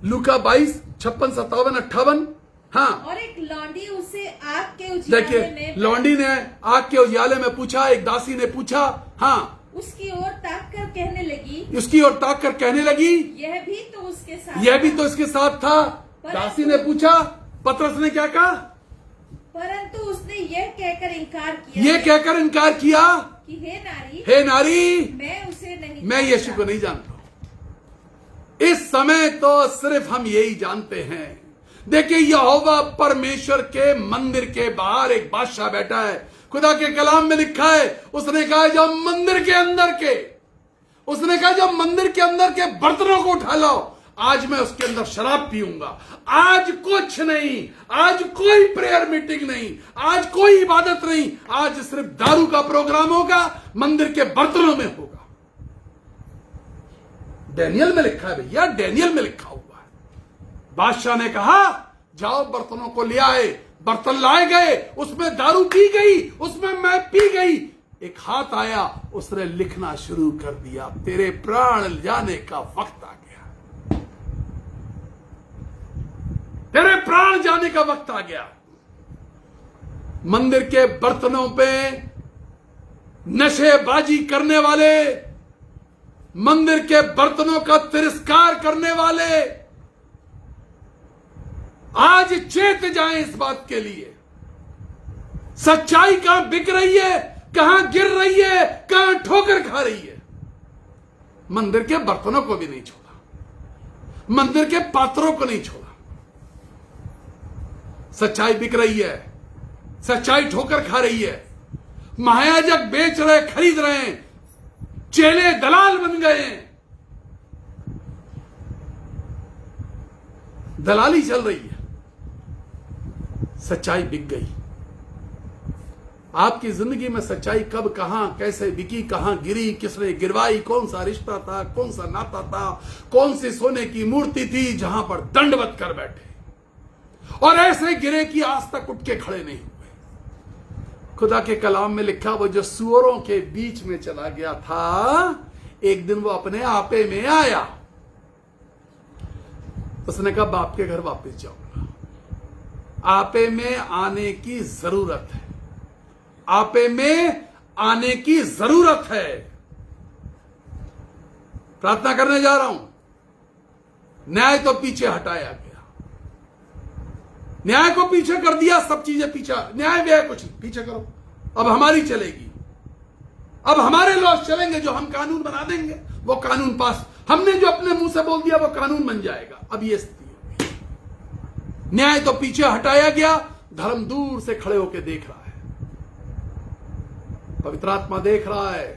लूका 22 56 57 58। हाँ, और एक लौंडी उसे आग के उजियाले देखिए में, लौंडी ने आग के उजियाले में पूछा, एक दासी ने पूछा। हाँ, उसकी ओर ताक कर कहने लगी, उसकी ओर ताक कर कहने लगी, यह भी तो उसके साथ यह भी था। तो इसके साथ था। दासी ने पूछा, पतरस ने क्या कहा, परंतु उसने यह कहकर इनकार किया, ये कहकर इनकार किया कि हे नारी, मैं उसे नहीं मैं जानता। यीशु को नहीं जानता हूं। इस समय तो सिर्फ हम यही जानते हैं। देखिए यहोवा परमेश्वर के मंदिर के बाहर एक बादशाह बैठा है। खुदा के कलाम में लिखा है, उसने कहा जब मंदिर के अंदर के, उसने कहा जब मंदिर के अंदर के बर्तनों को उठा लो, आज मैं उसके अंदर शराब पीऊंगा। आज कुछ नहीं, आज कोई प्रेयर मीटिंग नहीं, आज कोई इबादत नहीं, आज सिर्फ दारू का प्रोग्राम होगा, मंदिर के बर्तनों में होगा। डैनियल में लिखा है भैया, डैनियल में लिखा हुआ है। बादशाह ने कहा जाओ बर्तनों को ले आए, बर्तन लाए गए, उसमें दारू पी गई, उसमें मैं पी गई। एक हाथ आया, उसने लिखना शुरू कर दिया, तेरे प्राण जाने का वक्त आ गया, तेरे प्राण जाने का वक्त आ गया। मंदिर के बर्तनों पे नशेबाजी करने वाले, मंदिर के बर्तनों का तिरस्कार करने वाले आज चेत जाएं इस बात के लिए। सच्चाई कहां बिक रही है, कहां गिर रही है, कहां ठोकर खा रही है। मंदिर के बर्तनों को भी नहीं छोड़ा, मंदिर के पात्रों को नहीं छोड़ा। सच्चाई बिक रही है, सच्चाई ठोकर खा रही है। महायाजक बेच रहे, खरीद रहे हैं, चेले दलाल बन गए हैं, दलाली चल रही है, सच्चाई बिक गई। आपकी जिंदगी में सच्चाई कब, कहां, कैसे बिकी, कहां गिरी, किसने गिरवाई, कौन सा रिश्ता था, कौन सा नाता था, कौन सी सोने की मूर्ति थी जहां पर दंडवत कर बैठे और ऐसे गिरे कि आज तक उठ के खड़े नहीं हुए। खुदा के कलाम में लिखा, वो जो सुअरों के बीच में चला गया था, एक दिन वो अपने आपे में आया। उसने कहा बाप के घर वापस जाऊंगा। आपे में आने की जरूरत है, आपे में आने की जरूरत है। प्रार्थना करने जा रहा हूं। न्याय तो पीछे हटाया गया, न्याय को पीछे कर दिया, सब चीजें पीछे, न्याय व्यय कुछ पीछे करो, अब हमारी चलेगी, अब हमारे लॉस चलेंगे, जो हम कानून बना देंगे वो कानून पास, हमने जो अपने मुंह से बोल दिया वो कानून बन जाएगा। अब ये स्थिति होगी। न्याय तो पीछे हटाया गया, धर्म दूर से खड़े होकर देख रहा है, पवित्र आत्मा देख रहा है,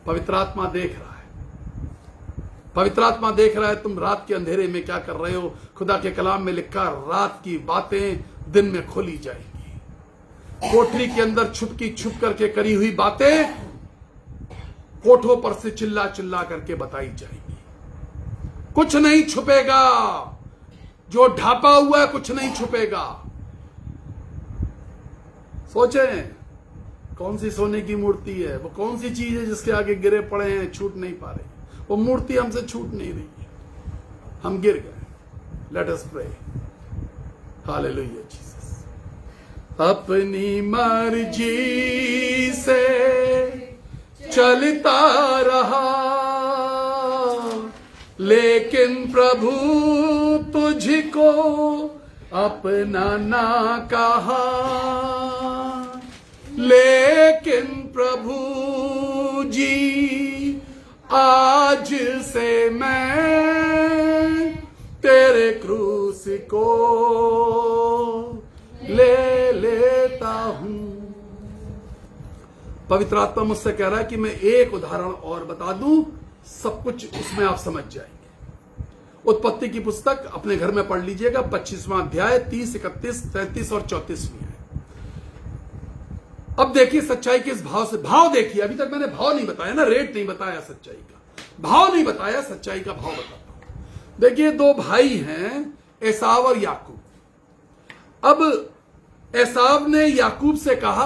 पवित्र आत्मा देख रहा है। पवित्र आत्मा देख रहा है तुम रात के अंधेरे में क्या कर रहे हो। खुदा के कलाम में लिखा, रात की बातें दिन में खोली जाएंगी। कोठरी के अंदर छुप करके करी हुई बातें कोठों पर से चिल्ला चिल्ला करके बताई जाएगी। कुछ नहीं छुपेगा, जो ढापा हुआ है कुछ नहीं छुपेगा। सोचें, कौन सी सोने की मूर्ति है, वो कौन सी चीज है जिसके आगे गिरे पड़े हैं, छूट नहीं पा रहे। वो मूर्ति हमसे छूट नहीं रही है, हम गिर गए। Let us pray. Hallelujah Jesus. अपनी मर्जी से चलता रहा, लेकिन प्रभु तुझको अपना ना कहा। लेकिन प्रभु जी आज से मैं तेरे क्रूस को ले लेता हूं। पवित्र आत्मा मुझसे कह रहा है कि मैं एक उदाहरण और बता दूं, सब कुछ उसमें आप समझ जाएंगे। उत्पत्ति की पुस्तक अपने घर में पढ़ लीजिएगा, 25वां अध्याय 30, 31, 33 और 34वीं है। अब देखिए सच्चाई किस भाव से, भाव देखिए। अभी तक मैंने भाव नहीं बताया ना, रेट नहीं बताया सच्चाई का, भाव नहीं बताया, सच्चाई का भाव बताता हूं। देखिए, दो भाई हैं, एसाव और याकूब। अब एसाव ने याकूब से कहा,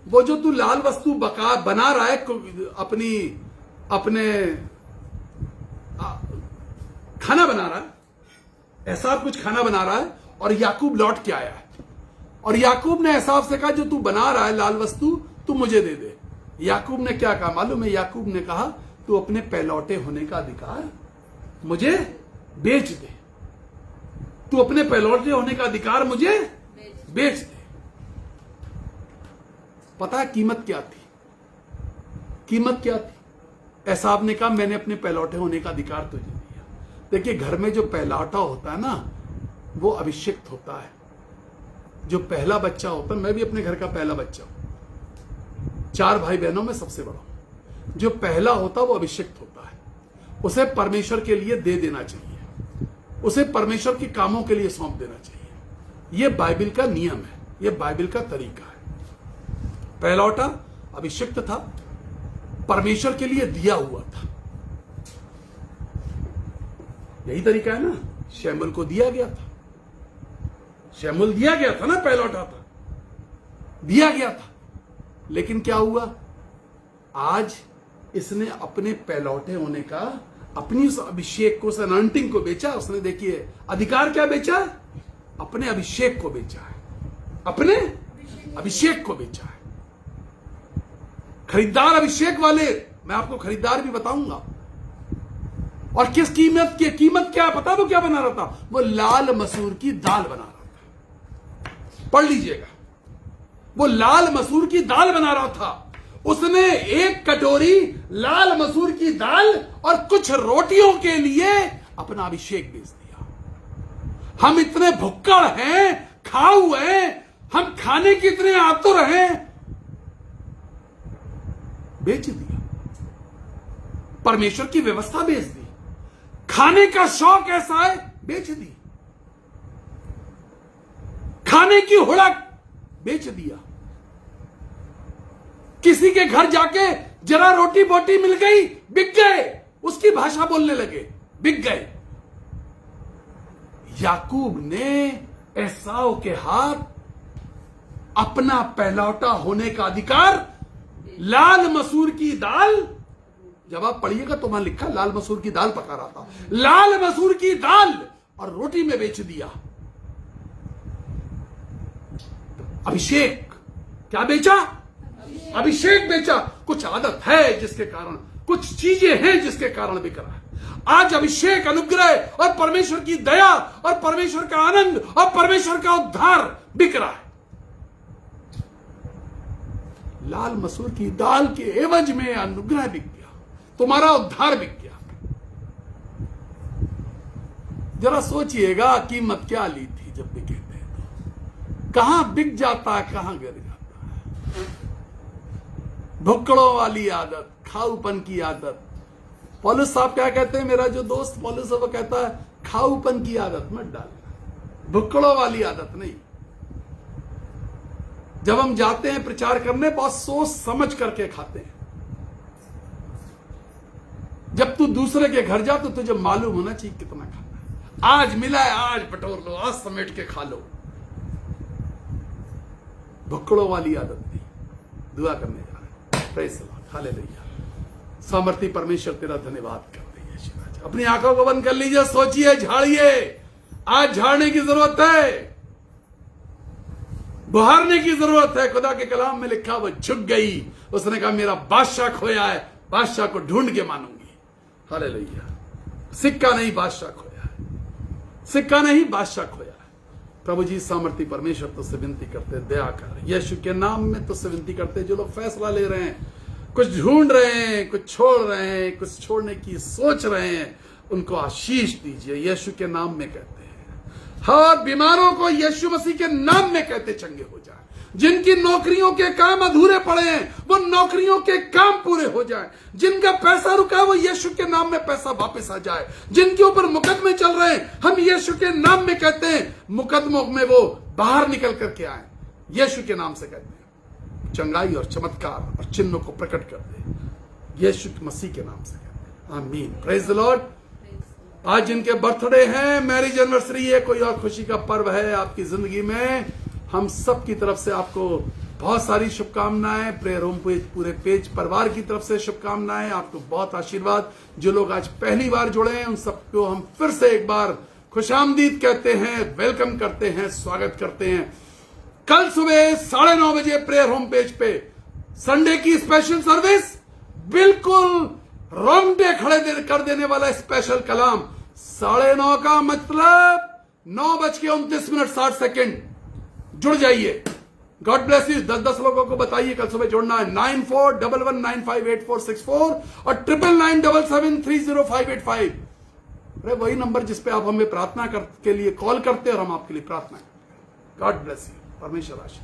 वो जो तू लाल वस्तु बना रहा है अपने खाना बना रहा है, एसाव कुछ खाना बना रहा है और याकूब लौट के आया है। और याकूब ने एसाव से कहा, जो तू बना रहा है लाल वस्तु, तू मुझे दे दे। याकूब ने क्या कहा मालूम है? याकूब ने कहा, तू अपने पहलौटे होने का अधिकार मुझे बेच दे। तू अपने पहलौटे होने का अधिकार मुझे बेच दे। पता है कीमत क्या थी? कीमत क्या थी? एसाव ने कहा, मैंने अपने पहलौटे होने का अधिकार तुझे दिया। देखिए, घर में जो पहलौटा होता है ना, वो अभिषिक्त होता है। जो पहला बच्चा होता है, मैं भी अपने घर का पहला बच्चा हूं, 4 भाई बहनों में सबसे बड़ा हूं। जो पहला होता है वो अभिषिक्त होता है। उसे परमेश्वर के लिए दे देना चाहिए, उसे परमेश्वर के कामों के लिए सौंप देना चाहिए। यह बाइबल का नियम है, यह बाइबल का तरीका है। पहलौटा अभिषिक्त था, परमेश्वर के लिए दिया हुआ था। यही तरीका है ना, शैमुल को दिया गया था। शैमुल दिया गया था ना, पहलौटा था, दिया गया था। लेकिन क्या हुआ? आज इसने अपने पहलौटे होने का, अपनी उस अभिषेक को, उस अनॉइंटिंग को बेचा। उसने, देखिए, अधिकार क्या बेचा? अपने अभिषेक को बेचा है, अपने अभिषेक को बेचा है। खरीदार अभिषेक वाले, मैं आपको खरीदार भी बताऊंगा। और किस कीमत की? कीमत क्या पता? वो क्या बना रहा था? वो लाल मसूर की दाल बना रहा था। पढ़ लीजिएगा, वो लाल मसूर की दाल बना रहा था। उसने एक कटोरी लाल मसूर की दाल और कुछ रोटियों के लिए अपना अभिषेक बेच दिया। हम इतने भुक्कड़ हैं, खाऊ हैं, हम खाने की इतने आतुर हैं, बेच दिया। परमेश्वर की व्यवस्था बेच दी। खाने का शौक ऐसा है, बेच दी। खाने की हुड़क, बेच दिया। किसी के घर जाके जरा रोटी बोटी मिल गई, बिक गए, उसकी भाषा बोलने लगे, बिक गए। याकूब ने एसाव के हाथ अपना पहलौटा होने का अधिकार, लाल मसूर की दाल, जब आप पढ़िएगा तो वहां लिखा लाल मसूर की दाल पका रहा था, लाल मसूर की दाल और रोटी में बेच दिया। अभिषेक क्या बेचा? अभिषेक बेचा। कुछ आदत है जिसके कारण, कुछ चीजें हैं जिसके कारण बिक रहा है। आज अभिषेक, अनुग्रह और परमेश्वर की दया और परमेश्वर का आनंद और परमेश्वर का उद्धार बिक रहा है। लाल मसूर की दाल के एवज में अनुग्रह बिक गया, तुम्हारा उद्धार बिक गया। जरा सोचिएगा, कीमत क्या ली थी जब बिके थे? कहां बिक जाता है, कहां गिर जाता है। भुक्कड़ों वाली आदत, खाऊपन की आदत, पौलुस साहब क्या कहते हैं, मेरा जो दोस्त पौलुस है वो कहता है खाऊपन की आदत मत डालना, भुक्कड़ों वाली आदत नहीं। जब हम जाते हैं प्रचार करने बहुत सोच समझ करके खाते हैं। जब तू दूसरे के घर जा तो तुझे मालूम होना चाहिए कितना खाना है। आज मिला है आज बटोर लो, आज समेट के खा लो, भुक्कड़ों वाली आदत नहीं। दुआ करने जा रहे हैं। Praise the Lord, hallelujah. सामर्थी परमेश्वर तेरा धन्यवाद करते हैं यीशु राजा। अपनी आंखों को बंद कर लीजिए, सोचिए, झाड़िए। आज झाड़ने की जरूरत है, बुहारने की जरूरत है। खुदा के कलाम में लिखा वो झुक गई, उसने कहा मेरा बादशाह खोया है, बादशाह को ढूंढ के मानूंगी। हालेलुया। सिक्का नहीं बादशाह खोया है, सिक्का नहीं बादशाह खोया है। प्रभु जी सामर्थी परमेश्वर तुझसे विनती करते, दया कर यीशु के नाम में तुझसे विनती करते। जो लोग फैसला ले रहे हैं, कुछ ढूंढ रहे हैं, कुछ छोड़ रहे हैं, कुछ छोड़ने की सोच रहे हैं, उनको आशीष दीजिए यीशु के नाम में कहते हैं। हर बीमारों को यीशु मसीह के नाम में कहते चंगे हो जाए। जिनकी नौकरियों के काम अधूरे पड़े हैं वो नौकरियों के काम पूरे हो जाए। जिनका पैसा रुका है वो यीशु के नाम में पैसा वापस आ जाए। जिनके ऊपर मुकदमे चल रहे हैं हम यीशु के नाम में कहते हैं मुकदमों में वो बाहर निकल करके आए। यीशु के नाम से कहते हैं चंगाई और चमत्कार और चिन्हों को प्रकट कर दे, यीशु मसीह के नाम से कहते हैं। आमीन। Praise the Lord. आज जिनके बर्थडे हैं, मैरिज एनिवर्सरी है, कोई और खुशी का पर्व है आपकी जिंदगी में, हम सब की तरफ से आपको बहुत सारी शुभकामनाएं। प्रेयर होम पेज पूरे पेज परिवार की तरफ से शुभकामनाएं, आपको बहुत आशीर्वाद। जो लोग आज पहली बार जुड़े हैं उन सबको हम फिर से एक बार खुशामदीद कहते हैं, वेलकम करते हैं, स्वागत करते हैं। कल सुबह 9:30 बजे प्रेयर होम पेज पे संडे की स्पेशल सर्विस, बिल्कुल रोंगटे खड़े कर देने वाला स्पेशल कलाम। 9:30 का मतलब 9:29 जुड़ जाइए। God bless you. 10 लोगों को बताइए कल सुबह जुड़ना है। 9411958464 और 9997730585। अरे वही नंबर जिसपे आप हमें प्रार्थना के लिए कॉल करते हैं और हम आपके लिए प्रार्थना करते हैं। God bless you. परमेश्वर आशीष।